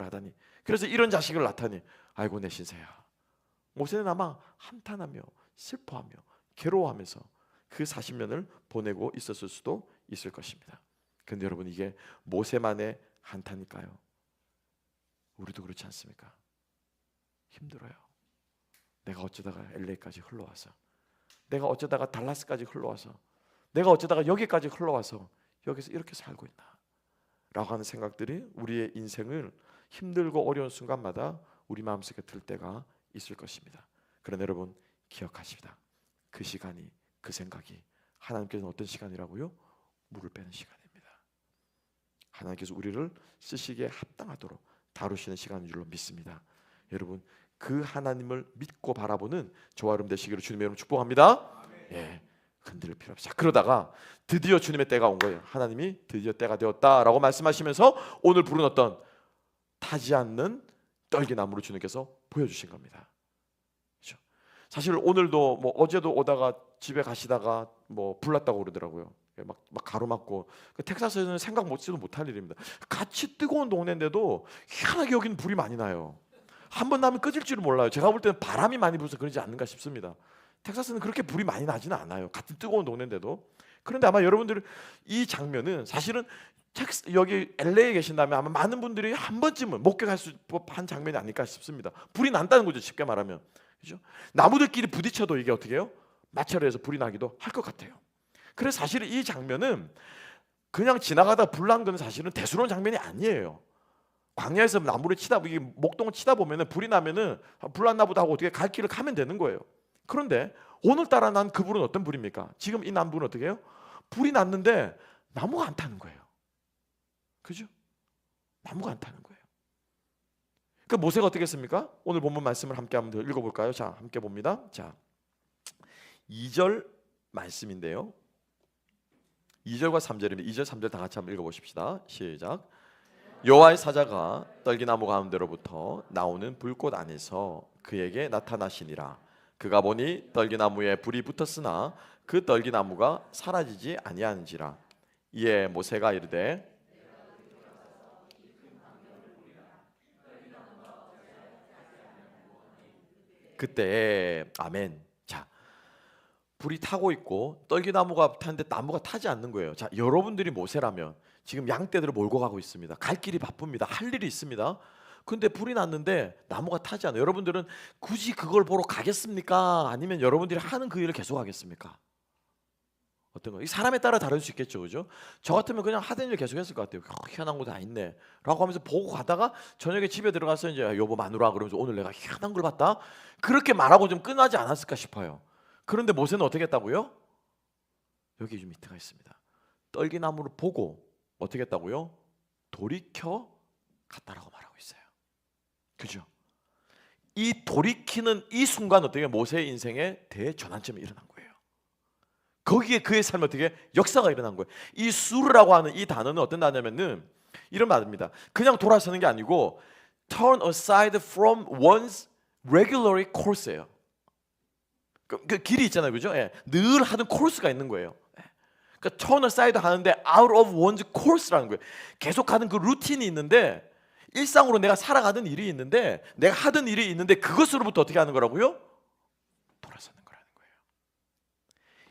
하다니, 그래서 이런 자식을 낳다니, 아이고 내 신세야. 모세는 아마 한탄하며 슬퍼하며 괴로워하면서 그 40년을 보내고 있었을 수도 있을 것입니다. 그런데 여러분, 이게 모세만의 한탄일까요? 우리도 그렇지 않습니까? 힘들어요. 내가 어쩌다가 LA까지 흘러와서, 내가 어쩌다가 달라스까지 흘러와서, 내가 어쩌다가 여기까지 흘러와서 여기서 이렇게 살고 있나 라고 하는 생각들이 우리의 인생을 힘들고 어려운 순간마다 우리 마음속에 들 때가 있을 것입니다. 그러나 여러분 기억하십니다. 그 시간이, 그 생각이 하나님께서는 어떤 시간이라고요? 물을 빼는 시간입니다. 하나님께서 우리를 쓰시기에 합당하도록 다루시는 시간인 줄로 믿습니다. 여러분, 그 하나님을 믿고 바라보는 저와 여러분 되시기를 주님의 이름으로 축복합니다. 예, 흔들릴 필요 없어요. 그러다가 드디어 주님의 때가 온 거예요. 하나님이 드디어 때가 되었다라고 말씀하시면서 오늘 부른 어떤 타지 않는 떨기나무를 주님께서 보여주신 겁니다. 그렇죠? 사실 오늘도 뭐 어제도 오다가 집에 가시다가 뭐 불났다고 그러더라고요. 막 가로막고, 텍사스에서는 생각 못지도 못할 일입니다. 같이 뜨거운 동네인데도 희한하게 여기는 불이 많이 나요. 한 번 나면 꺼질 줄을 몰라요. 제가 볼 때는 바람이 많이 불어서 그러지 않는가 싶습니다. 텍사스는 그렇게 불이 많이 나지는 않아요. 같은 뜨거운 동네인데도. 그런데 아마 여러분들 이 장면은 사실은 여기 LA에 계신다면 아마 많은 분들이 한 번쯤은 목격할 수 법한 장면이 아닐까 싶습니다. 불이 난다는 거죠, 쉽게 말하면. 그죠? 나무들끼리 부딪혀도 이게 어떻게 해요? 마찰을 해서 불이 나기도 할 것 같아요. 그래서 사실은 이 장면은 그냥 지나가다 불난 건 사실은 대수로운 장면이 아니에요. 광야에서 나무를 치다, 이게 목동을 치다 보면은 불이 나면은 불났나 보다 하고 어떻게 갈 길을 가면 되는 거예요. 그런데 오늘따라 난 그 불은 어떤 불입니까? 지금 이 나무는 어떻게 해요? 불이 났는데 나무가 안 타는 거예요. 그죠? 나무가 안 타는 거예요. 그 모세가 어떻게 했습니까? 오늘 본문 말씀을 함께 한번 읽어볼까요? 자, 함께 봅니다. 자, 2절 말씀인데요. 2절과 3절입니다. 2절, 3절 다 같이 한번 읽어보십시다. 시작. 여호와의 사자가 떨기나무 가운데로부터 나오는 불꽃 안에서 그에게 나타나시니라. 그가 보니 떨기나무에 불이 붙었으나 그 떨기나무가 사라지지 아니하는지라. 이에 모세가 이르되 그때 아멘. 자, 불이 타고 있고 떨기나무가 타는데 나무가 타지 않는 거예요. 자, 여러분들이 모세라면 지금 양떼들을 몰고 가고 있습니다. 갈 길이 바쁩니다. 할 일이 있습니다. 근데 불이 났는데 나무가 타지 않아요. 여러분들은 굳이 그걸 보러 가겠습니까? 아니면 여러분들이 하는 그 일을 계속 하겠습니까? 어떤 거? 이 사람에 따라 다를 수 있겠죠, 그죠? 저 같으면 그냥 하던 일 계속 했을 것 같아요. 희한한 거 다 있네 라고 하면서 보고 가다가 저녁에 집에 들어가서 이제 여보 마누라 그러면서 오늘 내가 희한한 걸 봤다, 그렇게 말하고 좀 끝나지 않았을까 싶어요. 그런데 모세는 어떻게 했다고요? 여기 좀 밑에가 있습니다. 떨기나무를 보고 어떻게 했다고요? 돌이켜 갔다라고 말하고 있어요. 그죠? 이 돌이키는 이 순간 어떻게 모세의 인생에 대전환점이 일어난 거예요. 거기에 그의 삶에 어떻게 역사가 일어난 거예요. 이 수르라고 하는 이 단어는 어떤 단어냐면은 이런 말입니다. 그냥 돌아서는 게 아니고 turn aside from one's regular course예요. 그 길이 있잖아요, 그죠? 예. 늘 하던 코스가 있는 거예요. 그러니까 turn aside 하는데 out of one's course라는 거예요. 계속 하는 그 루틴이 있는데 일상으로 내가 살아가던 일이 있는데 내가 하던 일이 있는데 그것으로부터 어떻게 하는 거라고요? 돌아서는 거라는 거예요.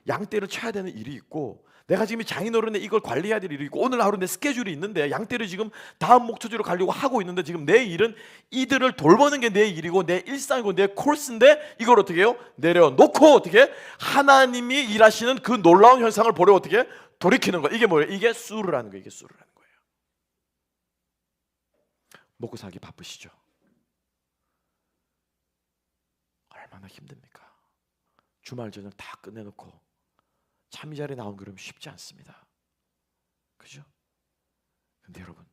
양떼를 쳐야 되는 일이 있고 내가 지금 장인어른에 이걸 관리해야 될 일이 있고 오늘 하루 내 스케줄이 있는데 양떼를 지금 다음 목적지로 가려고 하고 있는데 지금 내 일은 이들을 돌보는 게 내 일이고 내 일상이고 내 코스인데 이걸 어떻게 해요? 내려놓고 어떻게 하나님이 일하시는 그 놀라운 현상을 보려 어떻게 돌이키는 거. 이게 뭐예요? 이게 수르라는 거예요. 이게 수르라는 거예요. 먹고 살기 바쁘시죠? 얼마나 힘듭니까? 주말 저녁 다 끝내놓고 잠이 자리에 나온 그러면 쉽지 않습니다. 그죠? 근데 여러분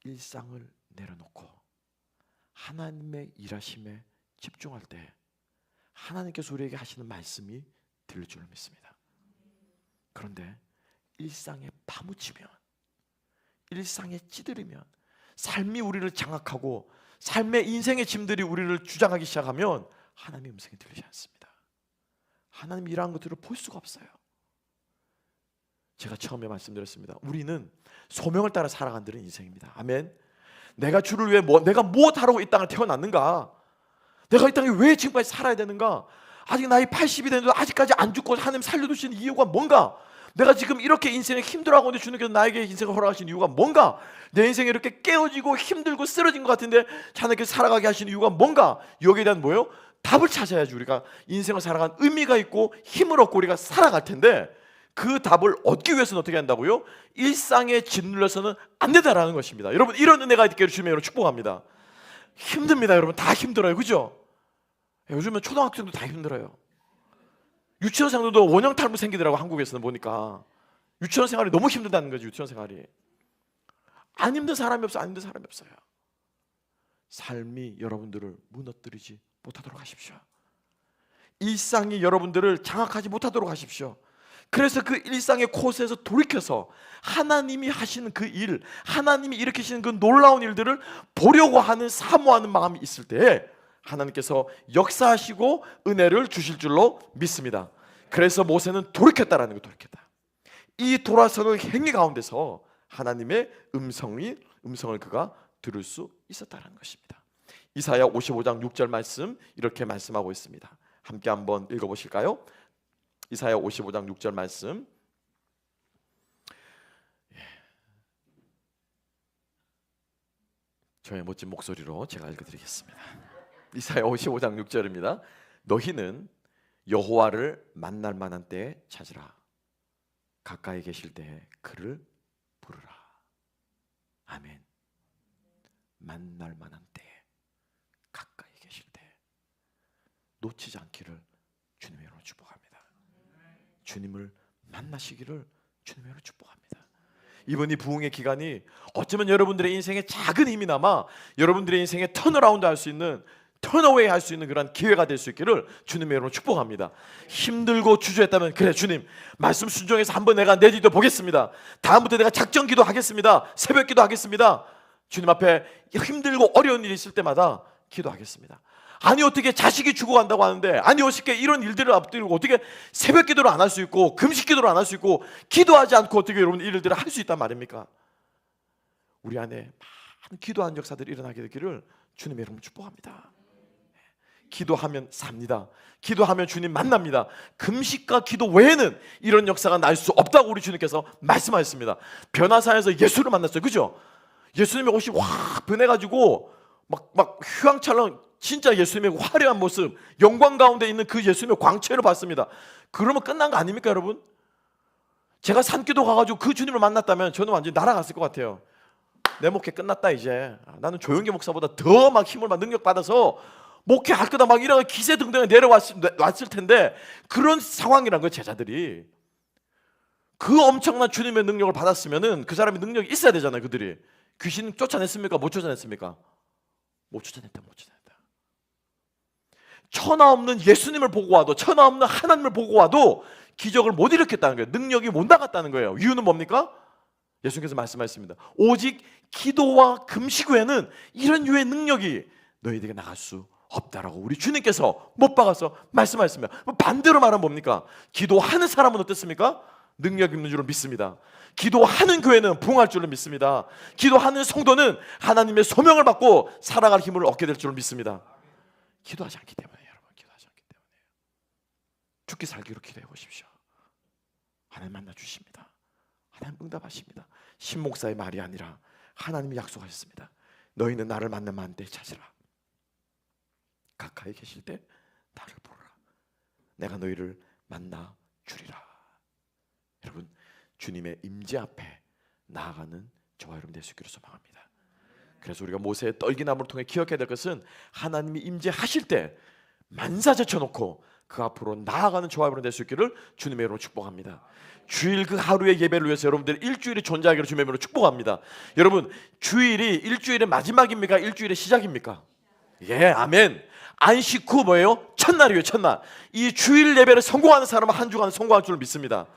일상을 내려놓고 하나님의 일하심에 집중할 때 하나님께서 우리에게 하시는 말씀이 들릴 줄 믿습니다. 그런데 일상에 파묻히면 일상에 찌들이면 삶이 우리를 장악하고 삶의 인생의 짐들이 우리를 주장하기 시작하면 하나님의 음성이 들리지 않습니다. 하나님이 일하는 것들을 볼 수가 없어요. 제가 처음에 말씀드렸습니다. 우리는 소명을 따라 살아간다는 인생입니다. 아멘. 내가 주를 위해 내가 무엇하라고 이 땅을 태어났는가? 내가 이 땅에 왜 지금까지 살아야 되는가? 아직 나이 80이 됐는데 아직까지 안 죽고 하나님 살려두신 이유가 뭔가? 내가 지금 이렇게 인생에 힘들어하고 있는데 주님께서 나에게 인생을 허락하신 이유가 뭔가? 내 인생이 이렇게 깨어지고 힘들고 쓰러진 것 같은데 하나님께서 살아가게 하신 이유가 뭔가? 여기에 대한 뭐예요? 답을 찾아야지 우리가 인생을 살아간 의미가 있고 힘을 얻고 우리가 살아갈 텐데 그 답을 얻기 위해서는 어떻게 한다고요? 일상에 짓눌려서는 안 된다라는 것입니다. 여러분 이런 은혜가 있기를 주님의 이름으로 축복합니다. 힘듭니다. 여러분 다 힘들어요. 그죠? 요즘은 초등학생도 다 힘들어요. 유치원생들도 원형 탈모 생기더라고. 한국에서는 보니까 유치원 생활이 너무 힘들다는 거지. 유치원 생활이 안 힘든 사람이 없어요. 안 힘든 사람이 없어요. 삶이 여러분들을 무너뜨리지 못하도록 하십시오. 일상이 여러분들을 장악하지 못하도록 하십시오. 그래서 그 일상의 코스에서 돌이켜서 하나님이 하시는 그 일, 하나님이 일으키시는 그 놀라운 일들을 보려고 하는 사모하는 마음이 있을 때 하나님께서 역사하시고 은혜를 주실 줄로 믿습니다. 그래서 모세는 돌이켰다라는 거예요. 돌이켰다. 이 돌아서는 행위 가운데서 하나님의 음성을 그가 들을 수 있었다는 것입니다. 이사야 55장 6절 말씀 이렇게 말씀하고 있습니다. 함께 한번 읽어보실까요? 이사야 55장 6절 말씀. 저의 멋진 목소리로 제가 읽어드리겠습니다. 이사야 55장 6절입니다. 너희는 여호와를 만날 만한 때에 찾으라. 가까이 계실 때에 그를 부르라. 아멘. 만날 만한 때에 가까이 계실 때 놓치지 않기를 주님의 이름으로 축복합니다. 주님을 만나시기를 주님의 이름으로 축복합니다. 이번 이 부흥의 기간이 어쩌면 여러분들의 인생에 작은 힘이 남아 여러분들의 인생에 턴어라운드 할 수 있는 턴어웨이 할 수 있는 그런 기회가 될 수 있기를 주님의 이름으로 축복합니다. 힘들고 주저했다면 그래 주님 말씀 순종해서 한번 내가 내디뎌 보겠습니다. 다음부터 내가 작정 기도하겠습니다. 새벽 기도하겠습니다. 주님 앞에 힘들고 어려운 일이 있을 때마다 기도하겠습니다. 아니 어떻게 자식이 죽어간다고 하는데 아니 어떻게 이런 일들을 앞두고 어떻게 새벽 기도를 안 할 수 있고 금식 기도를 안 할 수 있고 기도하지 않고 어떻게 여러분 이 일들을 할 수 있단 말입니까? 우리 안에 많은 기도하는 역사들이 일어나게 되기를 주님의 이름으로 축복합니다. 기도하면 삽니다. 기도하면 주님 만납니다. 금식과 기도 외에는 이런 역사가 날 수 없다고 우리 주님께서 말씀하셨습니다. 변화사에서 예수를 만났어요. 그죠? 예수님의 옷이 확 변해가지고 막 휘황찬란 진짜 예수님의 화려한 모습 영광 가운데 있는 그 예수님의 광채를 봤습니다. 그러면 끝난 거 아닙니까 여러분? 제가 산기도 가가지고 그 주님을 만났다면 저는 완전히 날아갔을 것 같아요. 내 목회 끝났다 이제. 나는 조용기 목사보다 더 막 힘을 막 능력 받아서 목회할 거다 막 이런 기세 등등에 내려왔을 텐데 그런 상황이란 거예요 제자들이. 그 엄청난 주님의 능력을 받았으면은 그 사람이 능력이 있어야 되잖아요. 그들이 귀신 쫓아냈습니까? 못 쫓아냈습니까? 못 쫓아냈다. 천하 없는 예수님을 보고 와도, 천하 없는 하나님을 보고 와도 기적을 못 일으켰다는 거예요. 능력이 못 나갔다는 거예요. 이유는 뭡니까? 예수님께서 말씀하셨습니다. 오직 기도와 금식 외에는 이런 유의 능력이 너희들에게 나갈 수 없다라고 우리 주님께서 못 박아서 말씀하셨습니다. 반대로 말하면 뭡니까? 기도하는 사람은 어떻습니까? 능력 있는 줄로 믿습니다. 기도하는 교회는 부흥할 줄로 믿습니다. 기도하는 성도는 하나님의 소명을 받고 살아갈 힘을 얻게 될 줄로 믿습니다. 기도하지 않기 때문에, 여러분, 기도하지 않기 때문에 죽기 살기로 기도해 보십시오. 하나님 만나 주십니다. 하나님 응답하십니다. 신목사의 말이 아니라 하나님이 약속하셨습니다. 너희는 나를 만나면 때 찾으라. 가까이 계실 때 나를 부르라. 내가 너희를 만나 주리라. 여러분, 주님의 임재 앞에 나아가는 저와 여러분 될 수 있기를 소망합니다. 그래서 우리가 모세의 떨기나무를 통해 기억해야 될 것은 하나님이 임재하실 때 만사 제쳐놓고 그 앞으로 나아가는 저와 여러분 될 수 있기를 주님의 이름으로 축복합니다. 주일 그 하루의 예배를 위해서 여러분들 일주일이 존재하기를 주님의 이름으로 축복합니다. 여러분, 주일이 일주일의 마지막입니까? 일주일의 시작입니까? 예, 아멘. 안식 후 뭐예요? 첫날이에요, 첫날. 이 주일 예배를 성공하는 사람은 한 주간 성공할 줄 믿습니다.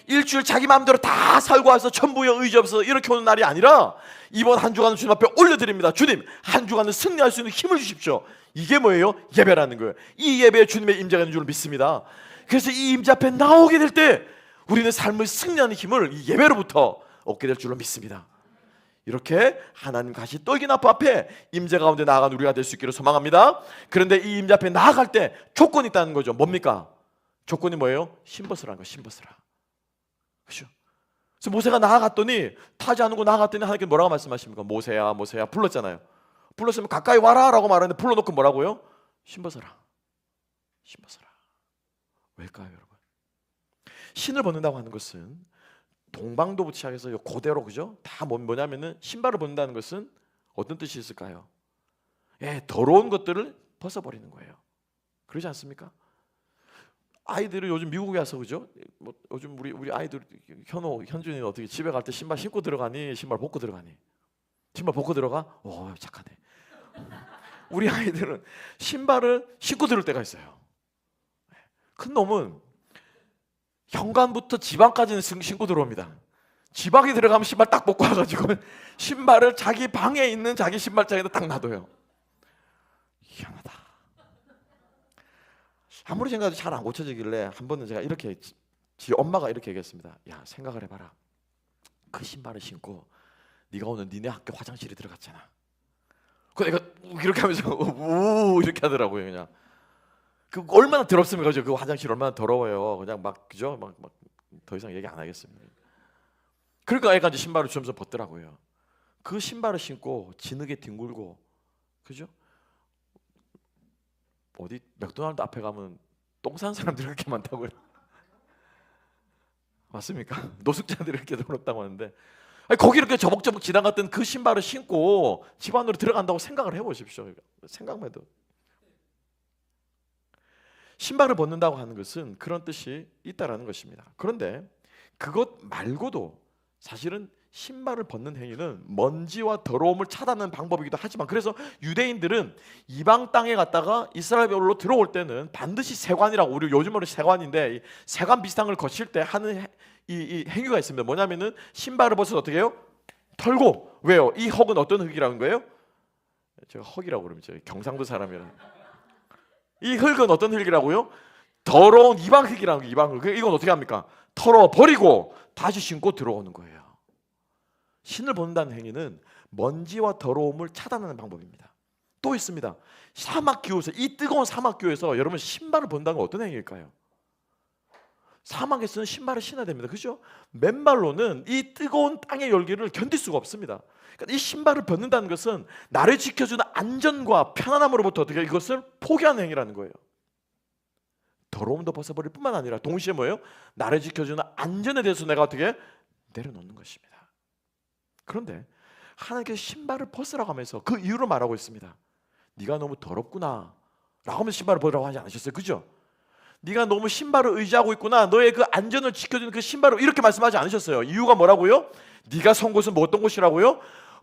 일주일 자기 마음대로 다 살고 와서 천부의 의지 없어서 이렇게 오는 날이 아니라 이번 한 주간은 주님 앞에 올려드립니다. 주님, 한 주간은 승리할 수 있는 힘을 주십시오. 이게 뭐예요? 예배라는 거예요. 이 예배에 주님의 임재가 있는 줄 믿습니다. 그래서 이 임재 앞에 나오게 될 때 우리는 삶을 승리하는 힘을 이 예배로부터 얻게 될 줄로 믿습니다. 이렇게 하나님 가시 떨기나무 앞에 임재 가운데 나아가는 우리가 될 수 있기를 소망합니다. 그런데 이 임재 앞에 나아갈 때 조건이 있다는 거죠. 뭡니까? 조건이 뭐예요? 신벗으라는 거예요. 신벗으라. 그렇죠? 그래서 모세가 나아갔더니, 타지 않고 나아갔더니 하나님께 뭐라고 말씀하십니까? 모세야, 모세야 불렀잖아요. 불렀으면 가까이 와라 라고 말하는데 불러놓고 뭐라고요? 신벗어라. 신벗어라. 왜일까요, 여러분? 신을 벗는다고 하는 것은 동방도부터 시작해서 고대로, 그죠? 다 뭐냐면은 신발을 벗는다는 것은 어떤 뜻이 있을까요? 예, 더러운 것들을 벗어버리는 거예요. 그러지 않습니까? 아이들이 요즘 미국에 와서, 그죠? 뭐 요즘 우리 아이들 현호, 현준이 어떻게 집에 갈 때 신발 신고 들어가니? 신발 벗고 들어가니? 신발 벗고 들어가? 오, 착하네. 우리 아이들은 신발을 신고 들을 때가 있어요. 큰 놈은 현관부터 지방까지는 신고 들어옵니다. 지방에 들어가면 신발 딱 벗고 와가지고 신발을 자기 방에 있는 자기 신발장에다 딱 놔둬요. 희한하다. 아무리 생각해도 잘 안 고쳐지길래 한 번은 제가 이렇게, 지 엄마가 이렇게 얘기했습니다. 야, 생각을 해봐라. 그 신발을 신고 네가 오늘 니네 학교 화장실에 들어갔잖아. 그 내가 이렇게 하면서 우 이렇게 하더라고요. 그냥 그 얼마나 더럽습니까? 그죠? 그 화장실 얼마나 더러워요. 그냥 막, 그죠? 막 더 이상 얘기 안 하겠습니다. 그러니까 애가 이제 신발을 주면서 벗더라고요. 그 신발을 신고 진흙에 뒹굴고, 그죠? 어디 맥도날드 앞에 가면 똥 싸는 사람들이 그렇게 많다고요. 맞습니까? 노숙자들이 이렇게 더럽다고 하는데, 아니, 거기 이렇게 저벅저벅 지나갔던 그 신발을 신고 집 안으로 들어간다고 생각을 해보십시오. 생각만 해도. 신발을 벗는다고 하는 것은 그런 뜻이 있다라는 것입니다. 그런데 그것 말고도 사실은 신발을 벗는 행위는 먼지와 더러움을 차단하는 방법이기도 하지만, 그래서 유대인들은 이방 땅에 갔다가 이스라엘로 들어올 때는 반드시 세관이라고, 우리 요즘으로 세관인데 세관 비슷한 걸 거칠 때 하는 이 행위가 있습니다. 뭐냐면은 신발을 벗어서 어떻게 해요? 털고. 왜요? 이 흙은 어떤 흙이라는 거예요? 제가 흙이라고 그러면 제가 경상도 사람이라. 이 흙은 어떤 흙이라고요? 더러운 이방 흙이라는 거예요. 이방 흙. 이건 어떻게 합니까? 털어버리고 다시 신고 들어오는 거예요. 신을 벗는다는 행위는 먼지와 더러움을 차단하는 방법입니다. 또 있습니다. 사막 기후에서, 이 뜨거운 사막 기후에서 여러분 신발을 벗는다는 건 어떤 행위일까요? 사막에서는 신발을 신어야 됩니다. 그죠? 맨발로는 이 뜨거운 땅의 열기를 견딜 수가 없습니다. 그러니까 이 신발을 벗는다는 것은 나를 지켜주는 안전과 편안함으로부터 어떻게 이것을 포기하는 행위라는 거예요. 더러움도 벗어버릴 뿐만 아니라 동시에 뭐예요? 나를 지켜주는 안전에 대해서 내가 어떻게 내려놓는 것입니다. 그런데 하나님께서 신발을 벗으라고 하면서 그 이유를 말하고 있습니다. 네가 너무 더럽구나 라고 하면서 신발을 벗으라고 하지 않으셨어요. 그죠? 네가 너무 신발을 의지하고 있구나. 너의 그 안전을 지켜주는 그 신발을 이렇게 말씀하지 않으셨어요. 이유가 뭐라고요? 네가 선 곳은 뭐 어떤 곳이라고요?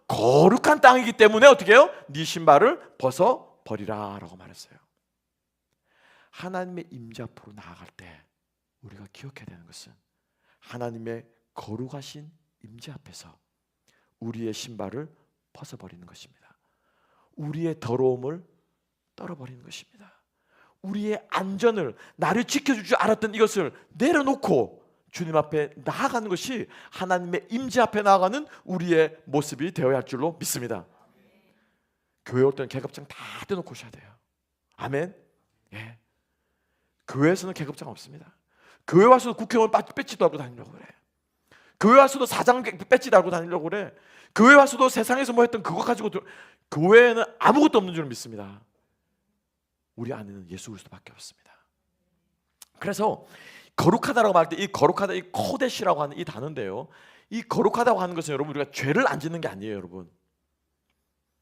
거룩한 땅이기 때문에 어떻게 해요? 네 신발을 벗어버리라 라고 말했어요. 하나님의 임재 앞으로 나아갈 때 우리가 기억해야 되는 것은 하나님의 거룩하신 임재 앞에서 우리의 신발을 벗어버리는 것입니다. 우리의 더러움을 떨어버리는 것입니다. 우리의 안전을, 나를 지켜줄 줄 알았던 이것을 내려놓고 주님 앞에 나아가는 것이 하나님의 임재 앞에 나아가는 우리의 모습이 되어야 할 줄로 믿습니다. 교회 올 때는 계급장 다 떼놓고 오셔야 돼요. 아멘. 예. 교회에서는 계급장 없습니다. 교회 와서도 국회의원 배지 달고 다니려고 그래. 교회 와서도 사장 배지 달고 다니려고 그래. 교회 와서도 세상에서 뭐 했던 그거 가지고 교회에는 아무것도 없는 줄 믿습니다. 우리 안에는 예수 그리스도밖에 없습니다. 그래서 거룩하다라고 말할 때 이 거룩하다, 이 코데시라고 하는 이 단어인데요, 이 거룩하다고 하는 것은 여러분 우리가 죄를 안 짓는 게 아니에요. 여러분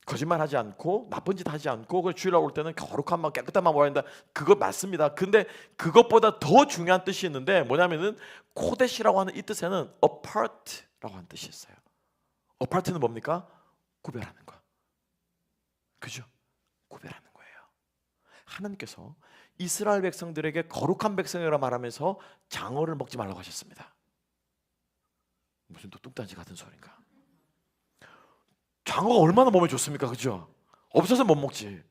거짓말하지 않고 나쁜 짓 하지 않고 그 주일날 올 때는 거룩한 마음 깨끗한 마음 모아야 한다. 그거 맞습니다. 근데 그것보다 더 중요한 뜻이 있는데 뭐냐면은 코데시라고 하는 이 뜻에는 apart라고 하는 뜻이 있어요. apart는 뭡니까? 구별하는 거. 그죠? 구별하는 거예요. 하나님께서 이스라엘 백성들에게 거룩한 백성이라 말하면서 장어를 먹지 말라고 하셨습니다. 무슨 또 뚱딴지 같은 소린가? 장어가 얼마나 몸에 좋습니까? 그죠? 없어서 못 먹지.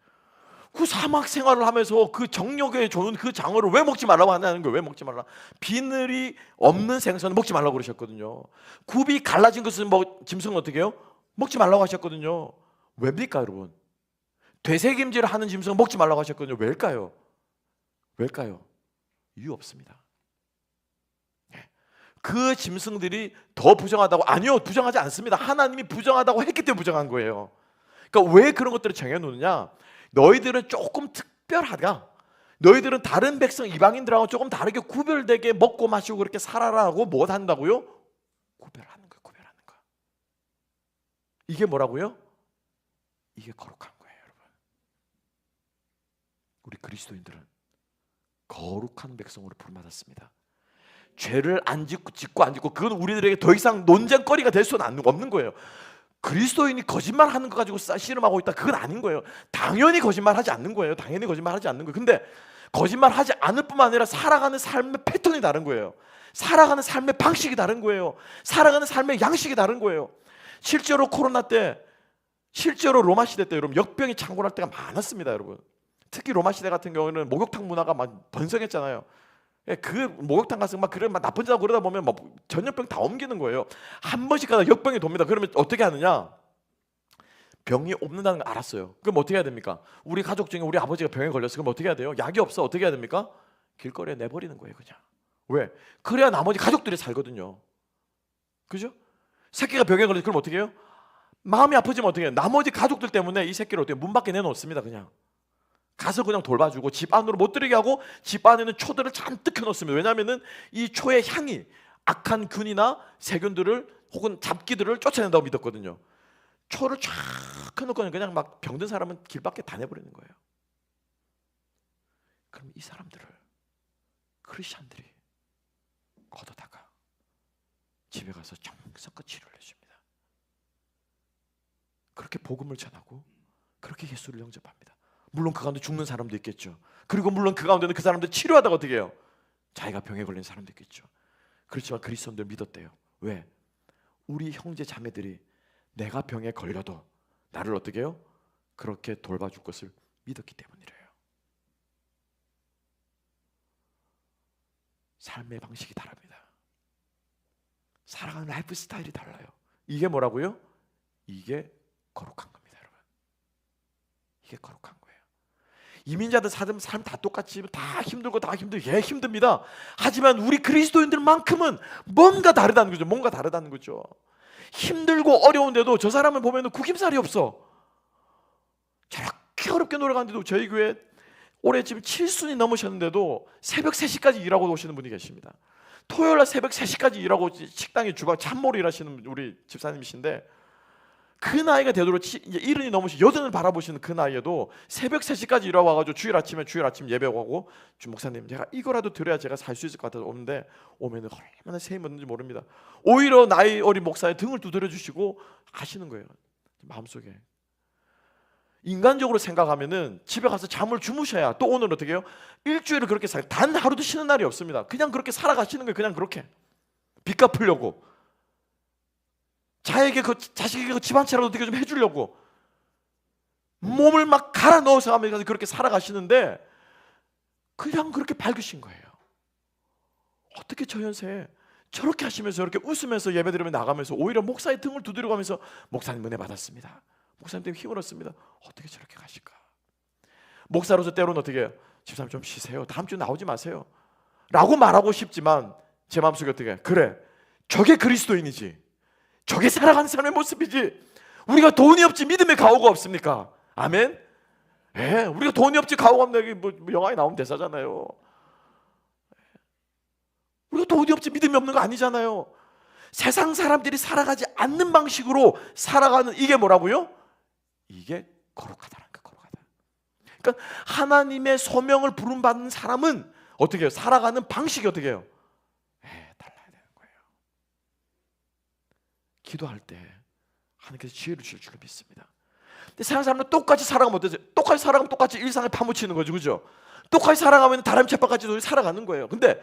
그 사막 생활을 하면서 그 정력에 좋은 그 장어를 왜 먹지 말라고 하냐는 거예요. 왜 먹지 말라? 비늘이 없는 생선을 먹지 말라고 그러셨거든요. 굽이 갈라진 것은 짐승은 어떻게 해요? 먹지 말라고 하셨거든요. 왜입니까 여러분? 되새김질을 하는 짐승은 먹지 말라고 하셨거든요. 왜일까요? 왜일까요? 이유 없습니다. 그 짐승들이 더 부정하다고? 아니요, 부정하지 않습니다. 하나님이 부정하다고 했기 때문에 부정한 거예요. 그러니까 왜 그런 것들을 정해놓느냐? 너희들은 조금 특별하다. 너희들은 다른 백성 이방인들하고 조금 다르게 구별되게 먹고 마시고 그렇게 살아라고 뭐 한다고요? 구별하는 거예요. 구별하는 거. 이게 뭐라고요? 이게 거룩한 거예요, 여러분. 우리 그리스도인들은 거룩한 백성으로 부름받았습니다. 죄를 안 짓고 안 짓고 그건 우리들에게 더 이상 논쟁거리가 될 수는 없는 거예요. 그리스도인이 거짓말하는 거 가지고 씨름하고 있다, 그건 아닌 거예요. 당연히 거짓말하지 않는 거예요. 당연히 거짓말하지 않는 거예요. 근데 거짓말하지 않을 뿐만 아니라 살아가는 삶의 패턴이 다른 거예요. 살아가는 삶의 방식이 다른 거예요. 살아가는 삶의 양식이 다른 거예요. 실제로 코로나 때, 실제로 로마 시대 때 여러분 역병이 창궐할 때가 많았습니다, 여러분. 특히 로마 시대 같은 경우는 목욕탕 문화가 막 번성했잖아요. 그 목욕탕 가서 막 그래 막 나쁜 짓 하고 그러다 보면 막 전염병 다 옮기는 거예요. 한 번씩 가다 역병이 돕니다. 그러면 어떻게 하느냐? 병이 옮는다는 걸 알았어요. 그럼 어떻게 해야 됩니까? 우리 가족 중에 우리 아버지가 병에 걸렸어. 그럼 어떻게 해야 돼요? 약이 없어. 어떻게 해야 됩니까? 길거리에 내버리는 거예요, 그냥. 왜? 그래야 나머지 가족들이 살거든요. 그죠? 새끼가 병에 걸렸어. 그럼 어떻게 해요? 마음이 아프지만 어떻게 해요? 나머지 가족들 때문에 이 새끼를 어떻게 문 밖에 내놓습니다, 그냥. 가서 그냥 돌봐주고 집 안으로 못 들이게 하고 집 안에는 초들을 잔뜩 켜놓습니다. 왜냐하면은 이 초의 향이 악한 균이나 세균들을 혹은 잡기들을 쫓아낸다고 믿었거든요. 초를 쫙 켜놓고 그냥 막 병든 사람은 길 밖에 다 내버리는 거예요. 그럼 이 사람들을 크리스찬들이 걷어다가 집에 가서 정성껏 치료를 해줍니다. 그렇게 복음을 전하고 그렇게 예수를 영접합니다. 물론 그 가운데 죽는 사람도 있겠죠. 그리고 물론 그 가운데는 그 사람들 치료하다가 어떻게 해요? 자기가 병에 걸린 사람도 있겠죠. 그렇지만 그리스도인들 믿었대요. 왜? 우리 형제 자매들이 내가 병에 걸려도 나를 어떻게 해요? 그렇게 돌봐줄 것을 믿었기 때문이래요. 삶의 방식이 다릅니다. 살아가는 라이프 스타일이 달라요. 이게 뭐라고요? 이게 거룩한 겁니다, 여러분. 이게 거룩한 거예요. 이민자들 삶 다 똑같이 다 힘들고 예, 힘듭니다. 하지만 우리 그리스도인들만큼은 뭔가 다르다는 거죠. 뭔가 다르다는 거죠. 힘들고 어려운데도 저 사람을 보면 구김살이 없어. 저렇게 어렵게 노력하는데도 저희 교회 올해 지금 7순이 넘으셨는데도 새벽 3시까지 일하고 오시는 분이 계십니다. 토요일날 새벽 3시까지 일하고 식당에 주방 참모로 일하시는 우리 집사님이신데 그 나이가 되도록 이제 70이 넘으시 80을 바라보시는 그 나이에도 새벽 3시까지 일어나가지고 주일 아침 예배하고 목사님 제가 이거라도 드려야 제가 살 수 있을 것 같아서 오는데 오면은 얼마나 세임이 없는지 모릅니다. 오히려 나이 어린 목사의 등을 두드려 주시고 하시는 거예요. 마음속에 인간적으로 생각하면은 집에 가서 잠을 주무셔야 또 오늘 어떻게 해요? 일주일을 그렇게 단 하루도 쉬는 날이 없습니다. 그냥 그렇게 살아가시는 거예요. 그냥 그렇게 빚 갚으려고 자식에게 그 집 한 채라도 어떻게 좀 해주려고 몸을 막 갈아 넣어서 하면서 그렇게 살아가시는데 그냥 그렇게 밝으신 거예요. 어떻게 저 연세에 저렇게 하시면서 이렇게 웃으면서 예배드리며 나가면서 오히려 목사의 등을 두드려 가면서 목사님 은혜 받았습니다. 목사님 때문에 힘을 얻습니다. 어떻게 저렇게 가실까? 목사로서 때로는 어떻게 해요? 집사님 좀 쉬세요. 다음 주 나오지 마세요. 라고 말하고 싶지만 제 마음속에 어떻게 해요? 그래, 저게 그리스도인이지. 저게 살아가는 사람의 모습이지. 우리가 돈이 없지 믿음의 가오가 없습니까? 아멘? 예, 우리가 돈이 없지 가오가 없는 게 뭐 영화에 나온 대사잖아요. 우리가 돈이 없지 믿음이 없는 거 아니잖아요. 세상 사람들이 살아가지 않는 방식으로 살아가는 이게 뭐라고요? 이게 거룩하다는 거, 거룩하다. 그러니까 하나님의 소명을 부름받는 사람은 어떻게 해요? 살아가는 방식이 어떻게 해요? 달라야 되는 거예요. 기도할 때 하나님께서 지혜를 주실 줄 믿습니다. 근데 세상 사람은 똑같이 살아가면 어떠세요? 똑같이 살아가면 똑같이 일상에 파묻히는 거죠, 그죠? 똑같이 살아가면 다른 쳇바같이 살아가는 거예요. 근데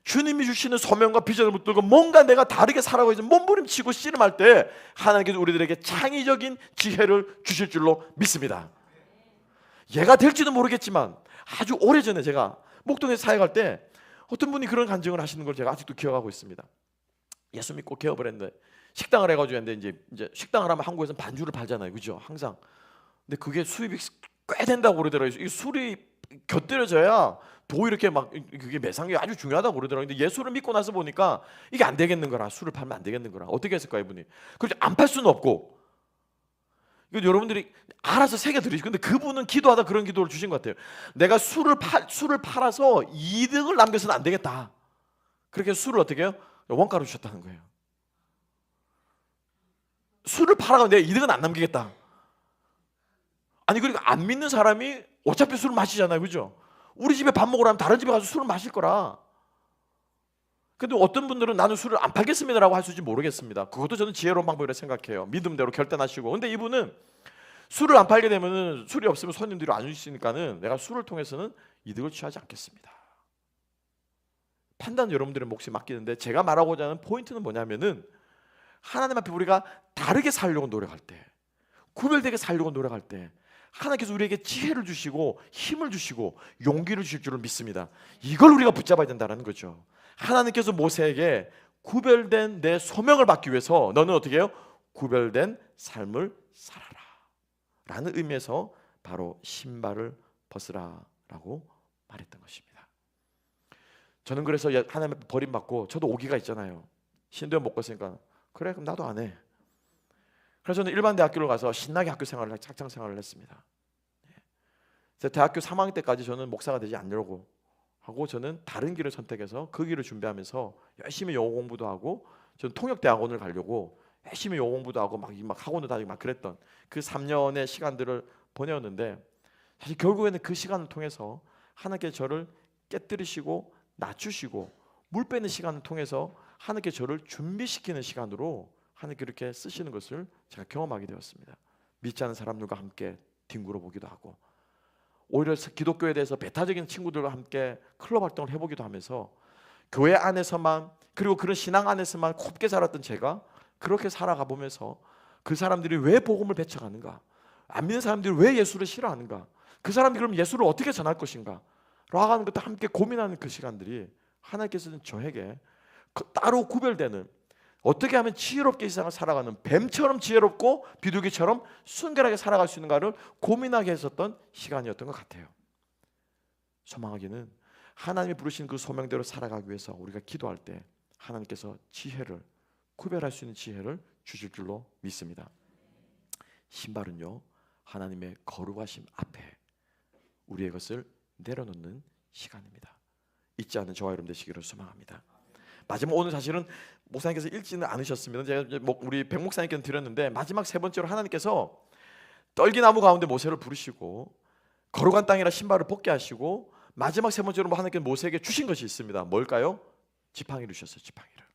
주님이 주시는 소명과 비전을 붙들고 뭔가 내가 다르게 살아가고 몸부림치고 씨름할 때 하나님께서 우리들에게 창의적인 지혜를 주실 줄로 믿습니다. 얘가 될지도 모르겠지만 아주 오래전에 제가 목동에서 사역할 때 어떤 분이 그런 간증을 하시는 걸 제가 아직도 기억하고 있습니다. 예수 믿고 개업을 했는데 식당을 해가지고 했는데 이제 식당을 하면 한국에서는 반주를 팔잖아요, 그죠? 항상. 근데 그게 수입이 꽤 된다고 그러더라고요. 이 술이 곁들여져야 도 이렇게 막 그게 매상이 아주 중요하다고 그러더라고요. 근데 예수를 믿고 나서 보니까 이게 안 되겠는 거라. 술을 팔면 안 되겠는 거라. 어떻게 했을까 이분이? 그렇죠. 안 팔 수는 없고. 이거 여러분들이 알아서 새겨 들으시고, 근데 그분은 기도하다 그런 기도를 주신 것 같아요. 내가 술을 팔아서 이득을 남겨서는 안 되겠다. 그렇게 술을 어떻게 해요? 원가로 주셨다는 거예요. 술을 팔아가 내가 이득은 안 남기겠다. 아니 그러니까 안 믿는 사람이 어차피 술을 마시잖아요, 그죠? 우리 집에 밥 먹으러 가면 다른 집에 가서 술을 마실 거라. 근데 어떤 분들은 나는 술을 안 팔겠습니다라고 할 수 있을지 모르겠습니다. 그것도 저는 지혜로운 방법이라고 생각해요. 믿음대로 결단하시고. 근데 이분은 술을 안 팔게 되면은 술이 없으면 손님들이 안 오시니까는 내가 술을 통해서는 이득을 취하지 않겠습니다. 판단 여러분들의 몫에 맡기는데 제가 말하고자 하는 포인트는 뭐냐면은 하나님 앞에 우리가 다르게 살려고 노력할 때, 구별되게 살려고 노력할 때 하나님께서 우리에게 지혜를 주시고 힘을 주시고 용기를 주실 줄을 믿습니다. 이걸 우리가 붙잡아야 된다는 거죠. 하나님께서 모세에게 구별된 내 소명을 받기 위해서 너는 어떻게 해요? 구별된 삶을 살아라 라는 의미에서 바로 신발을 벗으라 라고 말했던 것입니다. 저는 그래서 하나님 앞에 버림받고 저도 오기가 있잖아요. 신도에 못 갔으니까 그래 그럼 나도 안 해. 그래서 저는 일반 대학교를 가서 신나게 학교 생활을, 학창 생활을 했습니다. 그래서 대학교 3학년 때까지 저는 목사가 되지 않으려고 하고 저는 다른 길을 선택해서 그 길을 준비하면서 열심히 영어 공부도 하고 저는 통역대학원을 가려고 열심히 영어 공부도 하고 막 학원도 다니고 막 그랬던 그 3년의 시간들을 보내었는데 사실 결국에는 그 시간을 통해서 하나님께 저를 깨뜨리시고 낮추시고 물 빼는 시간을 통해서 하나님께 저를 준비시키는 시간으로 하나님께 이렇게 쓰시는 것을 제가 경험하게 되었습니다. 믿지 않는 사람들과 함께 뒹굴어 보기도 하고 오히려 기독교에 대해서 배타적인 친구들과 함께 클럽 활동을 해보기도 하면서 교회 안에서만 그리고 그런 신앙 안에서만 곱게 살았던 제가 그렇게 살아가 보면서 그 사람들이 왜 복음을 배척하는가, 안 믿는 사람들이 왜 예수를 싫어하는가, 그 사람들이 그럼 예수를 어떻게 전할 것인가 라고 하는 것도 함께 고민하는 그 시간들이 하나님께서는 저에게 따로 구별되는 어떻게 하면 지혜롭게 이 세상을 살아가는 뱀처럼 지혜롭고 비둘기처럼 순결하게 살아갈 수 있는가를 고민하게 했었던 시간이었던 것 같아요. 소망하기는 하나님이 부르신 그 소명대로 살아가기 위해서 우리가 기도할 때 하나님께서 지혜를 구별할 수 있는 지혜를 주실 줄로 믿습니다. 신발은요 하나님의 거룩하심 앞에 우리의 것을 내려놓는 시간입니다. 잊지 않는 저와 여러분 되시기를 소망합니다. 마지막 오늘 사실은 목사님께서 읽지는 않으셨습니다. 제가 이제 우리 백 목사님께는 드렸는데 마지막 세 번째로 하나님께서 떨기나무 가운데 모세를 부르시고 거룩한 땅이라 신발을 벗게 하시고 마지막 세 번째로 하나님께서 모세에게 주신 것이 있습니다. 뭘까요? 지팡이를 주셨어요. 지팡이를.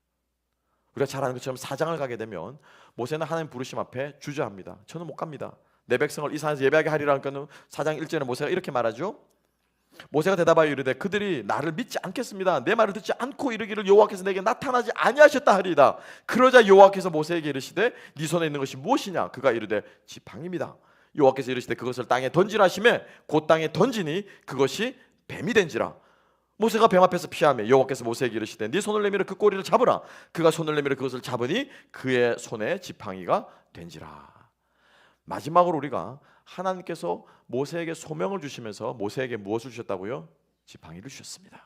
우리가 잘 아는 것처럼 사장을 가게 되면 모세는 하나님 부르심 앞에 주저합니다. 저는 못 갑니다. 내 백성을 이 산에서 예배하게 하리라 하니까 사장 1절에 모세가 이렇게 말하죠. 모세가 대답하여 이르되 그들이 나를 믿지 않겠습니다. 내 말을 듣지 않고 이르기를 여호와께서 내게 나타나지 아니하셨다 하리이다. 그러자 여호와께서 모세에게 이르시되 네 손에 있는 것이 무엇이냐? 그가 이르되 지팡이입니다. 여호와께서 이르시되 그것을 땅에 던지라 하시매 곧 땅에 던지니 그것이 뱀이 된지라. 모세가 뱀 앞에서 피하며 여호와께서 모세에게 이르시되 네 손을 내밀어 그 꼬리를 잡으라. 그가 손을 내밀어 그것을 잡으니 그의 손에 지팡이가 된지라. 마지막으로 우리가 하나님께서 모세에게 소명을 주시면서 모세에게 무엇을 주셨다고요? 지팡이를 주셨습니다.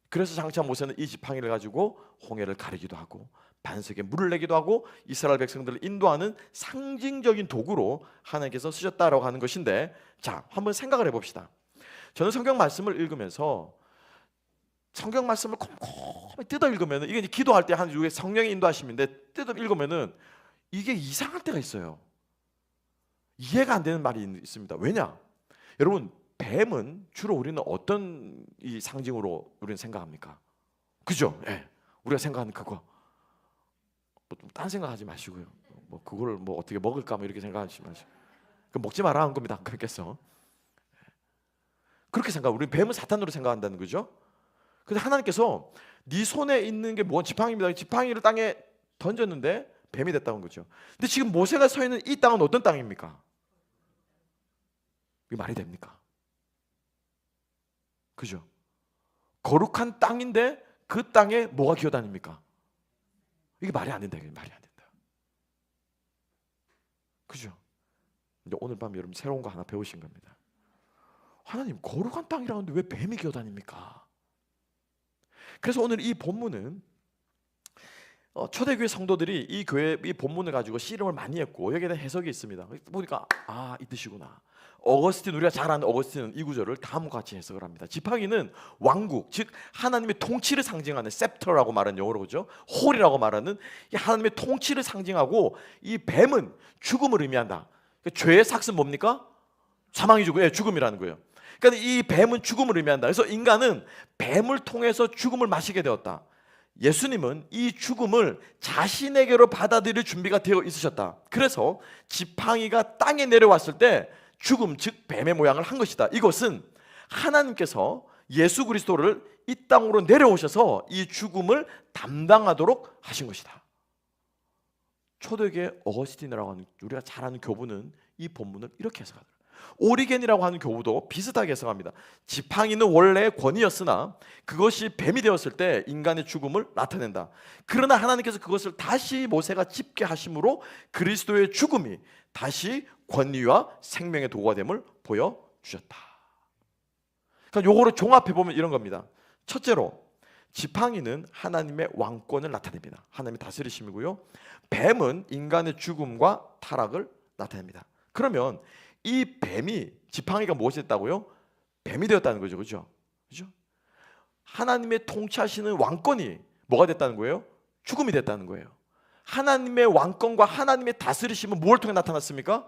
그래서 장차 모세는 이 지팡이를 가지고 홍해를 가르기도 하고 반석에 물을 내기도 하고 이스라엘 백성들을 인도하는 상징적인 도구로 하나님께서 쓰셨다라고 하는 것인데, 자, 한번 생각을 해봅시다. 저는 성경 말씀을 읽으면서 성경 말씀을 꼼꼼히 뜯어 읽으면, 이게 이제 기도할 때 하는 중에 성령의 인도하심인데 뜯어 읽으면은 이게 이상할 때가 있어요. 이해가 안 되는 말이 있습니다. 왜냐? 여러분, 뱀은 주로 우리는 어떤 이 상징으로 우리는 생각합니까? 그죠? 예. 우리가 생각하는 그거. 딴 생각하지 마시고요. 뭐 그거를 뭐 어떻게 먹을까 뭐 이렇게 생각하지 마시고. 그 먹지 마라 한 겁니다. 그렇겠어. 그렇게 생각. 우리 뱀은 사탄으로 생각한다는 거죠. 그래서 하나님께서 네 손에 있는 게 뭐 지팡이입니다. 지팡이를 땅에 던졌는데 뱀이 됐다는 거죠. 근데 지금 모세가 서 있는 이 땅은 어떤 땅입니까? 이게 말이 됩니까? 그죠? 거룩한 땅인데 그 땅에 뭐가 기어다닙니까? 이게 말이 안 된다. 이게 말이 안 된다. 그죠? 이제 오늘 밤 여러분 새로운 거 하나 배우신 겁니다. 하나님, 거룩한 땅이라는데 왜 뱀이 기어다닙니까? 그래서 오늘 이 본문은 초대교회 성도들이 이 교회 이 본문을 가지고 씨름을 많이 했고 여기에 대한 해석이 있습니다. 보니까 이 뜻이구나. 어거스틴, 우리가 잘 아는 어거스틴은 이 구절을 다음과 같이 해석을 합니다. 지팡이는 왕국, 즉 하나님의 통치를 상징하는 셉터라고 말하는 영어로 그죠? 홀이라고 말하는 이 하나님의 통치를 상징하고, 이 뱀은 죽음을 의미한다. 그러니까 죄의 삭은 뭡니까? 사망이죠. 예, 죽음이라는 거예요. 그러니까 이 뱀은 죽음을 의미한다. 그래서 인간은 뱀을 통해서 죽음을 마시게 되었다. 예수님은 이 죽음을 자신에게로 받아들일 준비가 되어 있으셨다. 그래서 지팡이가 땅에 내려왔을 때 죽음, 즉 뱀의 모양을 한 것이다. 이것은 하나님께서 예수 그리스도를 이 땅으로 내려오셔서 이 죽음을 담당하도록 하신 것이다. 초대교회 어거스틴이라고 하는 우리가 잘 아는 교부는 이 본문을 이렇게 해석하더라고요. 오리겐이라고 하는 교우도 비슷하게 해석합니다. 지팡이는 원래 권위였으나 그것이 뱀이 되었을 때 인간의 죽음을 나타낸다. 그러나 하나님께서 그것을 다시 모세가 짚게 하심으로 그리스도의 죽음이 다시 권위와 생명의 도구가 됨을 보여주셨다. 그러니까 요거를 종합해 보면 이런 겁니다. 첫째로 지팡이는 하나님의 왕권을 나타냅니다. 하나님의 다스리심이고요. 뱀은 인간의 죽음과 타락을 나타냅니다. 그러면 이 뱀이, 지팡이가 무엇이 됐다고요? 뱀이 되었다는 거죠. 그죠? 하나님의 통치하시는 왕권이 뭐가 됐다는 거예요? 죽음이 됐다는 거예요. 하나님의 왕권과 하나님의 다스리심은 무엇을 통해 나타났습니까?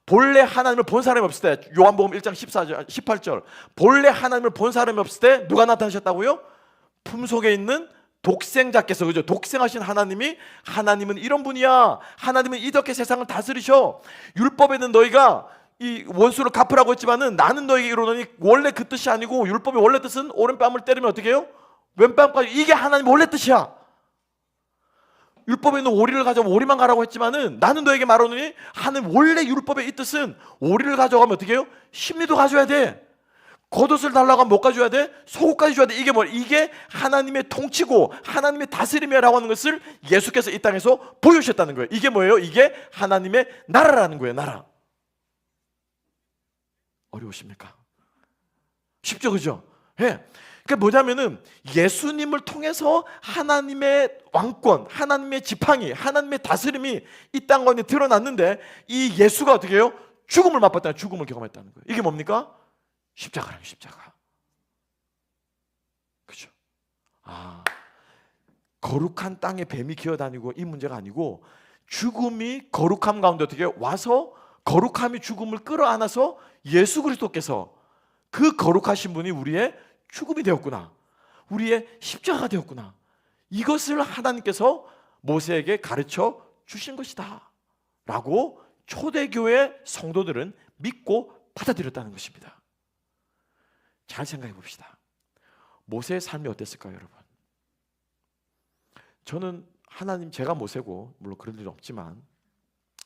본래 하나님을 본 사람이 없을 때, 요한복음 1장 14절, 18절, 본래 하나님을 본 사람이 없을 때 누가 나타나셨다고요? 품속에 있는 독생자께서, 그죠? 독생하신 하나님이, 하나님은 이런 분이야. 하나님은 이렇게 세상을 다스리셔. 율법에는 너희가 이 원수를 갚으라고 했지만은 나는 너에게 이르노니, 원래 그 뜻이 아니고 율법의 원래 뜻은 오른뺨을 때리면 어떻게 해요? 왼뺨까지. 이게 하나님 원래 뜻이야. 율법에는 오리를 가져오면 오리만 가라고 했지만은 나는 너에게 말하노니, 하나님 원래 율법의 이 뜻은 오리를 가져가면 어떻게 해요? 심리도 가져야 돼. 겉옷을 달라고 하면 못 가져야 돼? 속옷까지 줘야 돼. 이게 뭐, 이게 하나님의 통치고 하나님의 다스림이라고 하는 것을 예수께서 이 땅에서 보여주셨다는 거예요. 이게 뭐예요? 이게 하나님의 나라라는 거예요. 나라. 어려우십니까? 쉽죠, 그죠? 예. 그러니까 뭐냐면은 예수님을 통해서 하나님의 왕권, 하나님의 지팡이, 하나님의 다스림이 이 땅 가운데 드러났는데, 이 예수가 어떻게 해요? 죽음을 맛봤다는, 죽음을 경험했다는 거예요. 이게 뭡니까? 십자가라는, 십자가. 그죠? 거룩한 땅에 뱀이 기어다니고 이 문제가 아니고, 죽음이 거룩함 가운데 어떻게 와서 거룩함이 죽음을 끌어안아서 예수 그리스도께서, 그 거룩하신 분이 우리의 죽음이 되었구나, 우리의 십자가가 되었구나, 이것을 하나님께서 모세에게 가르쳐 주신 것이다 라고 초대교회 성도들은 믿고 받아들였다는 것입니다. 잘 생각해 봅시다. 모세의 삶이 어땠을까요, 여러분? 저는 하나님, 제가 모세고 물론 그런 일은 없지만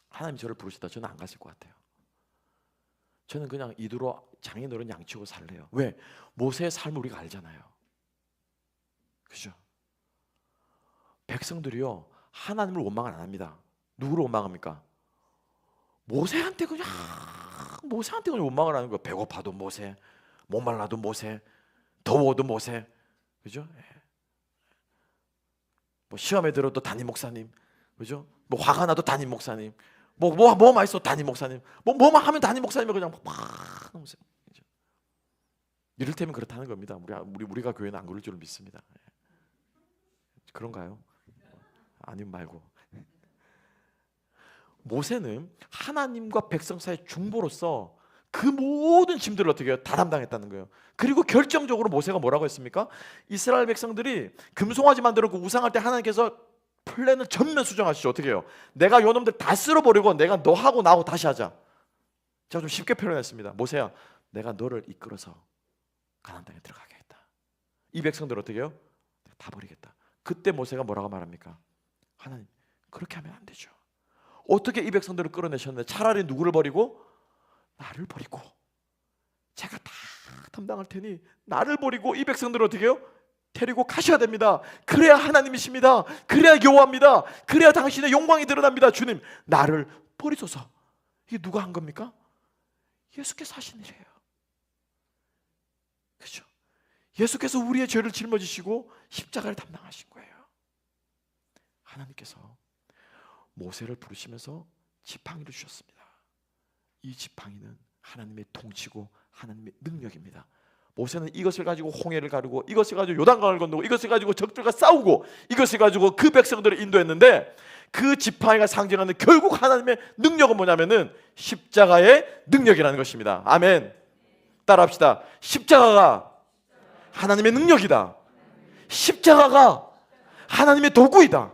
하나님 저를 부르시다 저는 안 갔을 것 같아요. 저는 그냥 이두로 장인어른 양치고 살래요. 왜? 모세의 삶을 우리가 알잖아요. 그죠? 백성들이요, 하나님을 원망을 안 합니다. 누구를 원망합니까? 모세한테 그냥 원망을 하는 거예요. 배고파도 모세, 목말라도 모세, 더워도 모세, 그죠? 뭐 시험에 들어도 담임 목사님, 그죠? 뭐 화가 나도 담임 목사님, 뭐 맛있어 담임 목사님, 뭐만 하면 담임 목사님이 그냥 막 이를테면 그렇다는 겁니다. 우리가 교회는 안 그럴 줄 믿습니다. 그런가요? 아님 말고. 모세는 하나님과 백성 사이의 중보로서 그 모든 짐들을 어떻게 해요? 다 담당했다는 거예요. 그리고 결정적으로 모세가 뭐라고 했습니까? 이스라엘 백성들이 금송아지 만들었고 우상할 때 하나님께서 플랜을 전면 수정하시죠. 어떻게 해요? 내가 요 놈들 다 쓸어버리고 내가 너하고 나하고 다시 하자. 제가 좀 쉽게 표현했습니다. 모세야, 내가 너를 이끌어서 가나안 땅에 들어가게 했다. 이 백성들 어떻게 해요? 다 버리겠다. 그때 모세가 뭐라고 말합니까? 하나님, 그렇게 하면 안 되죠. 어떻게 이 백성들을 끌어내셨는데 차라리 누구를 버리고? 나를 버리고, 제가 다 담당할 테니 나를 버리고 이 백성들을 어떻게 해요? 데리고 가셔야 됩니다. 그래야 하나님이십니다. 그래야 여호와입니다. 그래야 당신의 영광이 드러납니다. 주님, 나를 버리소서. 이게 누가 한 겁니까? 예수께서 하신 일이에요. 그렇죠? 예수께서 우리의 죄를 짊어지시고 십자가를 담당하신 거예요. 하나님께서 모세를 부르시면서 지팡이를 주셨습니다. 이 지팡이는 하나님의 통치고 하나님의 능력입니다. 모세는 이것을 가지고 홍해를 가르고, 이것을 가지고 요단강을 건너고, 이것을 가지고 적들과 싸우고, 이것을 가지고 그 백성들을 인도했는데, 그 지팡이가 상징하는 결국 하나님의 능력은 뭐냐면은 십자가의 능력이라는 것입니다. 아멘. 따라합시다. 십자가가 하나님의 능력이다. 십자가가 하나님의 도구이다.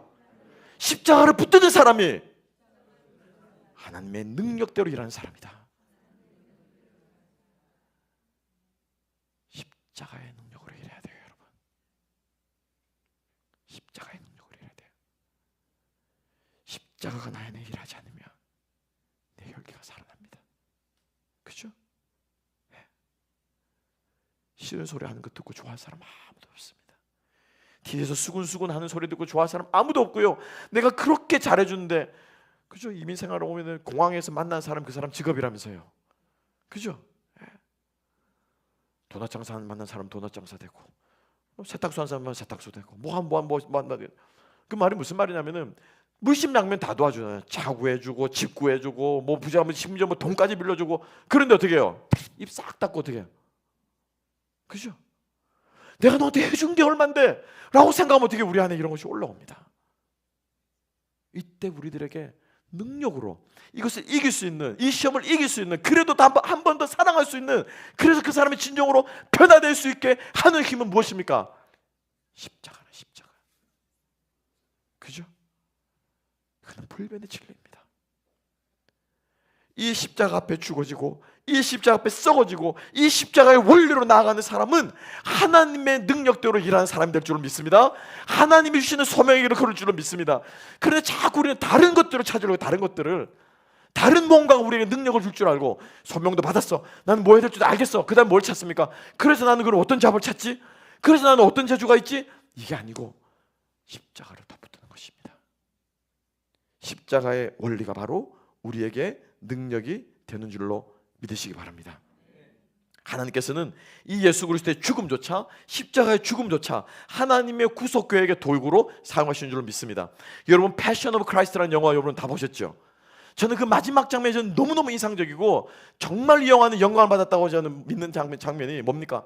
십자가를 붙드는 사람이 하나님의 능력대로 일하는 사람이다. 십자가의 능력으로 일해야 돼요, 여러분. 십자가의 능력으로 일해야 돼요. 십자가가 나의 안에 일하지 않으면 내 혈기가 살아납니다. 그죠? 네. 싫은 소리 하는 거 듣고 좋아하는 사람 아무도 없습니다. 뒤에서 수근수근 하는 소리 듣고 좋아하는 사람 아무도 없고요. 내가 그렇게 잘해주는데, 그죠? 이민 생활을 오면은 공항에서 만난 사람, 그 사람 직업이라면서요. 그죠? 도넛 장사 만난 사람 도넛 장사 되고, 세탁소 한 사람만 세탁소 되고, 그 말이 무슨 말이냐면은 물심양면 다 도와주잖아요. 차 구해주고, 집 구해주고, 뭐 부자면 심지어 뭐 돈까지 빌려주고. 그런데 어떻게 해요? 입 싹 닫고 어떻게 해요? 그죠? 내가 너한테 해준 게 얼만데? 라고 생각하면 어떻게 우리 안에 이런 것이 올라옵니다. 이때 우리들에게 능력으로 이것을 이길 수 있는, 이 시험을 이길 수 있는, 그래도 한 번 더 사랑할 수 있는, 그래서 그 사람이 진정으로 변화될 수 있게 하는 힘은 무엇입니까? 십자가는 십자가. 그죠? 그는 불변의 진리입니다. 이 십자가 앞에 죽어지고, 이 십자가 앞에 썩어지고, 이 십자가의 원리로 나아가는 사람은 하나님의 능력대로 일하는 사람이 될 줄을 믿습니다. 하나님이 주시는 소명의 길을 걸을 줄을 믿습니다. 그런데 자꾸 우리는 다른 것들을 찾으려고, 다른 뭔가가 우리에게 능력을 줄 줄 알고, 소명도 받았어, 나는 뭐 해야 될 줄 알겠어, 그 다음 뭘 찾습니까? 그래서 나는 그럼 어떤 잡을 찾지? 그래서 나는 어떤 재주가 있지? 이게 아니고 십자가를 덧붙이는 것입니다. 십자가의 원리가 바로 우리에게 능력이 되는 줄로 믿으시기 바랍니다. 하나님께서는 이 예수 그리스도의 죽음조차, 십자가의 죽음조차 하나님의 구속 계획의 도구로 사용하시는 줄로 믿습니다. 여러분, 패션 오브 크라이스트라는 영화 여러분 다 보셨죠? 저는 그 마지막 장면이 저는 너무너무 인상적이고 정말 이 영화는 영광을 받았다고 저는 믿는 장면이 뭡니까?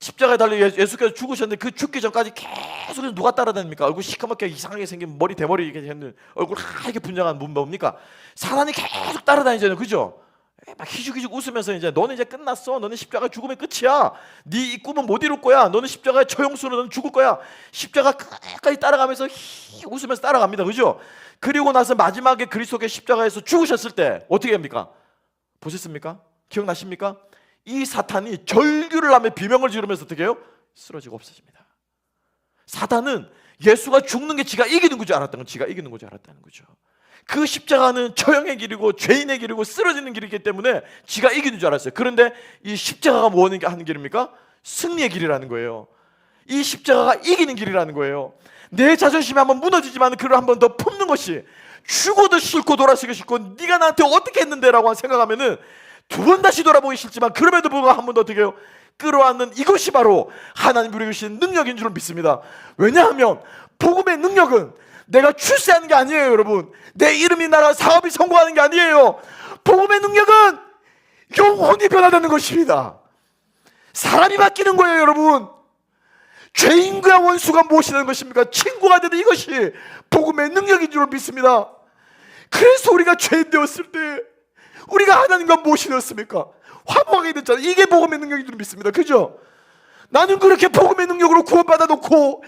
십자가에 달려 예수께서 죽으셨는데 그 죽기 전까지 계속 누가 따라다닙니까? 얼굴 시커멓게 이상하게 생긴 머리 대머리 이렇게 했는 얼굴 하얗게 분장한 분 뭡니까? 사단이 계속 따라다니잖아요, 그죠? 막 희죽희죽 웃으면서 이제 너는 이제 끝났어. 너는 십자가 죽으면 끝이야. 네 이 꿈은 못 이룰 거야. 너는 십자가의 처형수로 너는 죽을 거야. 십자가 끝까지 따라가면서 웃으면서 따라갑니다, 그죠? 그리고 나서 마지막에 그리스도의 십자가에서 죽으셨을 때 어떻게 합니까? 보셨습니까? 기억나십니까? 이 사탄이 절규를 하며 비명을 지르면서 어떻게 해요? 쓰러지고 없어집니다. 사탄은 예수가 죽는 게 지가 이기는 줄 알았다는 건 지가 이기는 줄 알았다는 거죠. 그 십자가는 처형의 길이고 죄인의 길이고 쓰러지는 길이기 때문에 지가 이기는 줄 알았어요. 그런데 이 십자가가 뭐 하는 길입니까? 승리의 길이라는 거예요. 이 십자가가 이기는 길이라는 거예요. 내 자존심이 한번 무너지지만 그걸 한번 더 품는 것이, 죽어도 싫고 돌아서기 싫고 네가 나한테 어떻게 했는데 라고 생각하면은 두 번 다시 돌아보기 싫지만 그럼에도 불구하고 한 번 더 어떻게 해요? 끌어안는 이것이 바로 하나님 우리에게 주신 능력인 줄 믿습니다. 왜냐하면 복음의 능력은 내가 출세하는 게 아니에요, 여러분. 내 이름이 나라 사업이 성공하는 게 아니에요. 복음의 능력은 영혼이 변화되는 것입니다. 사람이 바뀌는 거예요, 여러분. 죄인과 원수가 무엇이라는 것입니까? 친구가 되는 이것이 복음의 능력인 줄 믿습니다. 그래서 우리가 죄인 되었을 때 우리가 하나님과 무엇이 되었습니까? 화목하게 됐잖아요. 이게 복음의 능력인 줄 믿습니다. 그죠? 나는 그렇게 복음의 능력으로 구원받아 놓고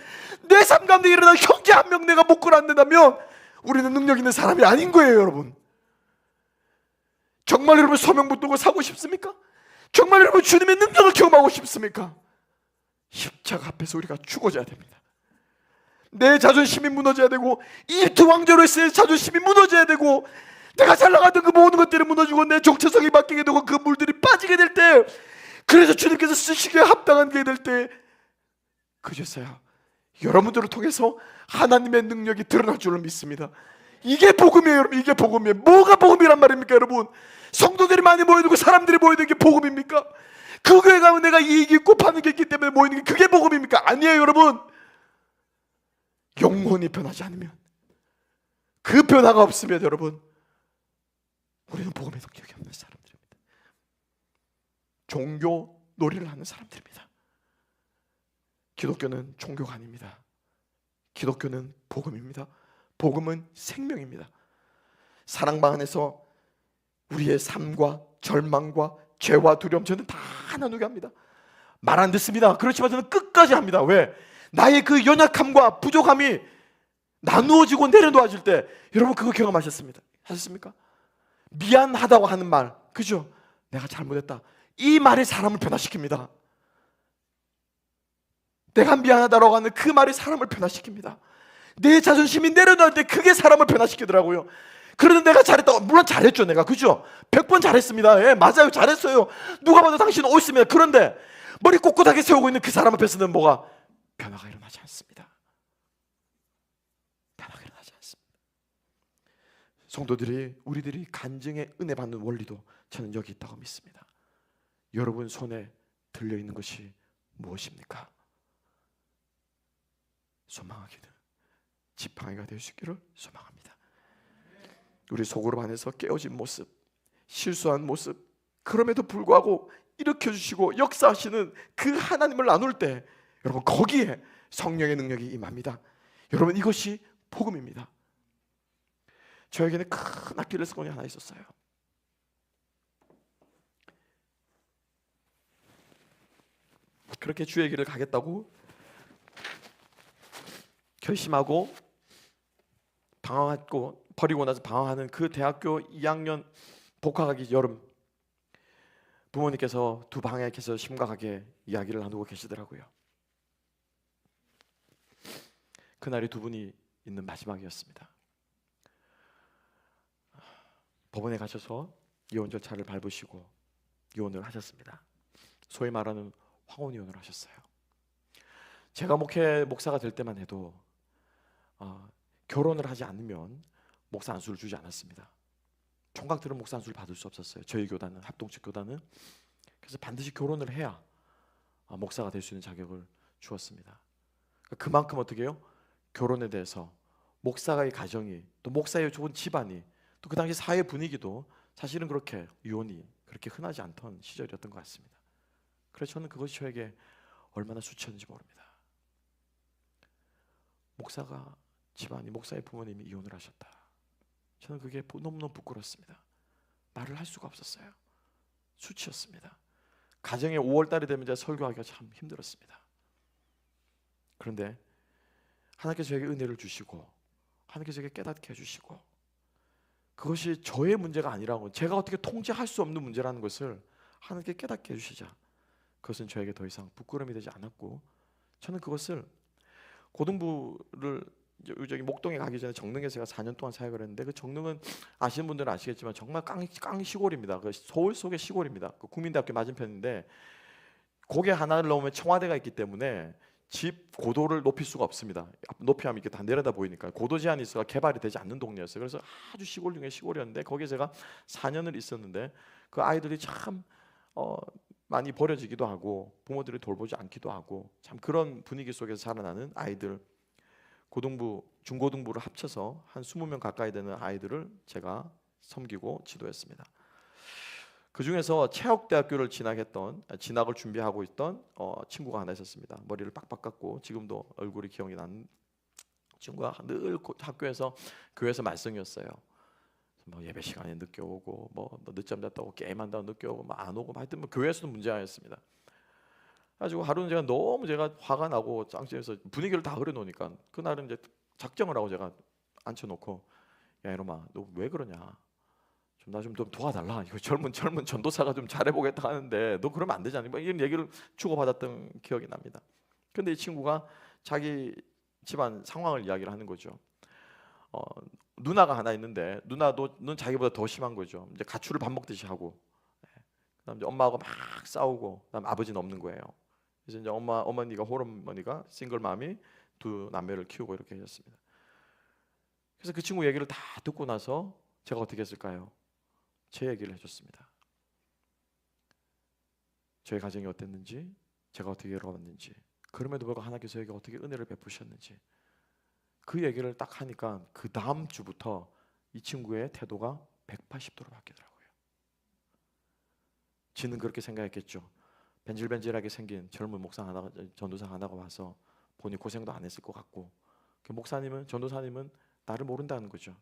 내 삶 가운데 일어난 형제 한 명 내가 못 끌어안는다면 우리는 능력 있는 사람이 아닌 거예요, 여러분. 정말 여러분 소명 붙들고 사고 싶습니까? 정말 여러분 주님의 능력을 경험하고 싶습니까? 십자가 앞에서 우리가 죽어져야 됩니다. 내 자존심이 무너져야 되고 이 두 왕조로서의 자존심이 무너져야 되고 내가 잘 나가던 그 모든 것들이 무너지고 내 정체성이 바뀌게 되고 그 물들이 빠지게 될 때, 그래서 주님께서 쓰시기에 합당한 게 될 때, 그제서야 여러분들을 통해서 하나님의 능력이 드러날 줄을 믿습니다. 이게 복음이에요, 여러분. 이게 복음이에요. 뭐가 복음이란 말입니까, 여러분? 성도들이 많이 모여들고 사람들이 모여드는 게 복음입니까? 그 교회 가면 내가 이익이 있고 파는 게 있기 때문에 모이는 게 그게 복음입니까? 아니에요, 여러분. 영혼이 변하지 않으면, 그 변화가 없으면 여러분 우리는 복음의 능력이 없는 사람들입니다. 종교 놀이를 하는 사람들입니다. 기독교는 종교가 아닙니다. 기독교는 복음입니다. 복음은 생명입니다. 사랑방 안에서 우리의 삶과 절망과 죄와 두려움 저는 다 나누게 합니다. 말 안 듣습니다. 그렇지만 저는 끝까지 합니다. 왜? 나의 그 연약함과 부족함이 나누어지고 내려놓아질 때, 여러분 그거 경험하셨습니다. 하셨습니까? 미안하다고 하는 말, 그죠? 내가 잘못했다. 이 말이 사람을 변화시킵니다. 내가 미안하다고 하는 그 말이 사람을 변화시킵니다. 내 자존심이 내려놓을 때 그게 사람을 변화시키더라고요. 그런데 내가 잘했다고, 물론 잘했죠, 내가, 그죠? 100번 잘했습니다. 예, 맞아요, 잘했어요. 누가 봐도 당신은 옳습니다. 그런데 머리 꼿꼿하게 세우고 있는 그 사람 앞에서는 뭐가? 변화가 일어나지 않습니다. 변화가 일어나지 않습니다. 성도들이, 우리들이 간증의 은혜 받는 원리도 저는 여기 있다고 믿습니다. 여러분 손에 들려있는 것이 무엇입니까? 소망하기를, 지팡이가 될 수 있기를 소망합니다. 우리 속으로 반해서 깨어진 모습, 실수한 모습, 그럼에도 불구하고 일으켜주시고 역사하시는 그 하나님을 나눌 때, 여러분 거기에 성령의 능력이 임합니다. 여러분 이것이 복음입니다. 저에게는 큰 아킬레스건이 하나 있었어요. 그렇게 주의 길을 가겠다고 결심하고 방황하고 버리고 나서 방황하는 그 대학교 2학년 복학하기 여름, 부모님께서 두 방향에서 심각하게 이야기를 나누고 계시더라고요. 그날이 두 분이 있는 마지막이었습니다. 법원에 가셔서 이혼 절차를 밟으시고 이혼을 하셨습니다. 소위 말하는 황혼 이혼을 하셨어요. 제가 목사가 될 때만 해도 결혼을 하지 않으면 목사 안수를 주지 않았습니다. 총각들은 목사 안수를 받을 수 없었어요. 저희 교단은, 합동측 교단은. 그래서 반드시 결혼을 해야 목사가 될 수 있는 자격을 주었습니다. 그만큼 어떻게 해요? 결혼에 대해서 목사의 가정이, 또 목사의 좋은 집안이, 또 그 당시 사회 분위기도 사실은 그렇게 이혼이 그렇게 흔하지 않던 시절이었던 것 같습니다. 그래서 저는 그것이 저에게 얼마나 수치였는지 모릅니다. 목사가 집안이 목사의 부모님이 이혼을 하셨다. 저는 그게 너무너무 부끄럽습니다. 말을 할 수가 없었어요. 수치였습니다. 가정에 5월 달이 되면 제가 설교하기가 참 힘들었습니다. 그런데 하나님께서 저에게 은혜를 주시고 하나님께서 저에게 깨닫게 해주시고 그것이 저의 문제가 아니라고, 제가 어떻게 통제할 수 없는 문제라는 것을 하나님께 깨닫게 해주시자 그것은 저에게 더 이상 부끄러움이 되지 않았고, 저는 그것을 고등부를 저기 목동에 가기 전에 정릉에서 제가 4년 동안 사역을 했는데, 그 정릉은 아시는 분들은 아시겠지만 정말 깡 시골입니다. 그 서울 속의 시골입니다. 그 국민대학교 맞은편인데 고개 하나를 넘으면 청와대가 있기 때문에 집 고도를 높일 수가 없습니다. 높이하면 이렇게 다 내려다 보이니까 고도 제한이 있어서 개발이 되지 않는 동네였어요. 그래서 아주 시골 중에 시골이었는데 거기에 제가 4년을 있었는데 그 아이들이 참 많이 버려지기도 하고 부모들이 돌보지 않기도 하고 참 그런 분위기 속에서 자라나는 아이들, 고등부, 중고등부를 합쳐서 한 20명 가까이 되는 아이들을 제가 섬기고 지도했습니다. 그 중에서 체육대학교를 진학을 준비하고 있던 친구가 하나 있었습니다. 머리를 빡빡 깎고 지금도 얼굴이 기억이 나는 친구가 늘 학교에서 교회에서 말썽이었어요. 뭐 예배 시간에 늦게 오고 뭐 늦잠 잤다고 게임한다고 늦게 오고 뭐 안 오고 하여튼 뭐 교회에서도 문제였습니다. 가지고 하루는 제가 화가 나고 짱집에서 분위기를 다 흐려놓으니까 그날은 이제 작정을 하고 제가 앉혀놓고, 야 이놈아 너 왜 그러냐, 나 좀 도와달라, 이거 젊은 전도사가 좀 잘해보겠다 하는데 너 그러면 안 되지 않니, 이런 얘기를 주고받았던 기억이 납니다. 근데 이 친구가 자기 집안 상황을 이야기를 하는 거죠. 누나가 하나 있는데 누나는 자기보다 더 심한 거죠. 이제 가출을 밥 먹듯이 하고, 그다음 이제 엄마하고 막 싸우고, 그다음 아버지는 없는 거예요. 그래서 이제 어머니가 홀어머니가 싱글맘이 두 남매를 키우고 이렇게 하셨습니다. 그래서 그 친구 얘기를 다 듣고 나서 제가 어떻게 했을까요? 제 얘기를 해줬습니다. 저희 가정이 어땠는지, 제가 어떻게 열어왔는지, 그럼에도 불구하고 하나님께서 저에게 어떻게 은혜를 베푸셨는지 그 얘기를 딱 하니까 그 다음 주부터 이 친구의 태도가 180도로 바뀌더라고요. 지는 그렇게 생각했겠죠. 벤질벤질하게 생긴 젊은 전도사 하나가 와서 본인이 고생도 안 했을 것 같고, 그 전도사님은 나를 모른다는 거죠.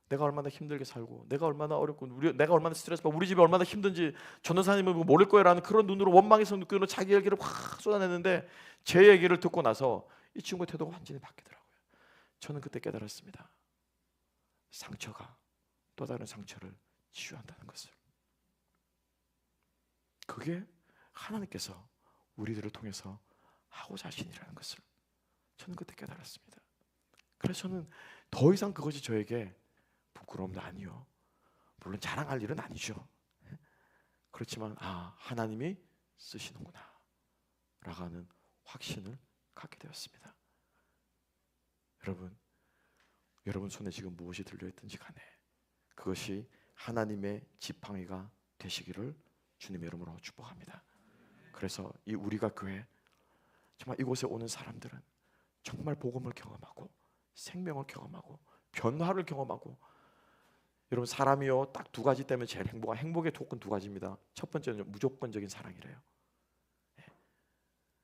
내가 얼마나 힘들게 살고, 내가 얼마나 어렵고, 내가 얼마나 스트레스 받고, 우리 집이 얼마나 힘든지 전도사님은 모를 거야라는 그런 눈으로, 원망에서 느끼는 자기 얘기를 확 쏟아내는데 제 얘기를 듣고 나서 이 친구의 태도가 완전히 바뀌더라고요. 저는 그때 깨달았습니다. 상처가 또 다른 상처를 치유한다는 것을. 그게 하나님께서 우리들을 통해서 하고자 하시니라는 것을 저는 그때 깨달았습니다. 그래서 저는 더 이상 그것이 저에게 부끄러움도 아니요, 물론 자랑할 일은 아니죠. 그렇지만 하나님이 쓰시는구나 라고 하는 확신을 갖게 되었습니다. 여러분 손에 지금 무엇이 들려있든지 간에 그것이 하나님의 지팡이가 되시기를 주님의 이름으로 축복합니다. 그래서 이 우리가 교회, 정말 이곳에 오는 사람들은 정말 복음을 경험하고 생명을 경험하고 변화를 경험하고, 여러분 사람이요 딱 두 가지 때문에 제일 행복의 조건 두 가지입니다. 첫 번째는 무조건적인 사랑이래요.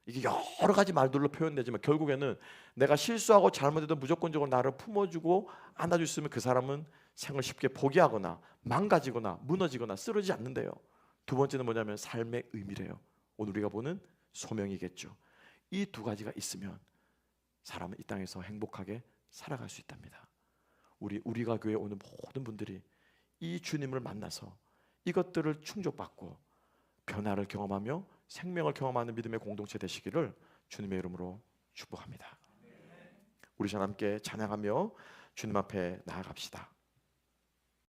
이게 여러 가지 말들로 표현되지만 결국에는 내가 실수하고 잘못해도 무조건적으로 나를 품어주고 안아줄 수 있으면 그 사람은 생을 쉽게 포기하거나 망가지거나 무너지거나 쓰러지지 않는데요. 두 번째는 뭐냐면 삶의 의미래요. 오늘 우리가 보는 소명이겠죠. 이 두 가지가 있으면 사람은 이 땅에서 행복하게 살아갈 수 있답니다. 우리가 교회에 오는 모든 분들이 이 주님을 만나서 이것들을 충족받고 변화를 경험하며 생명을 경험하는 믿음의 공동체 되시기를 주님의 이름으로 축복합니다. 우리 전 함께 찬양하며 주님 앞에 나아갑시다.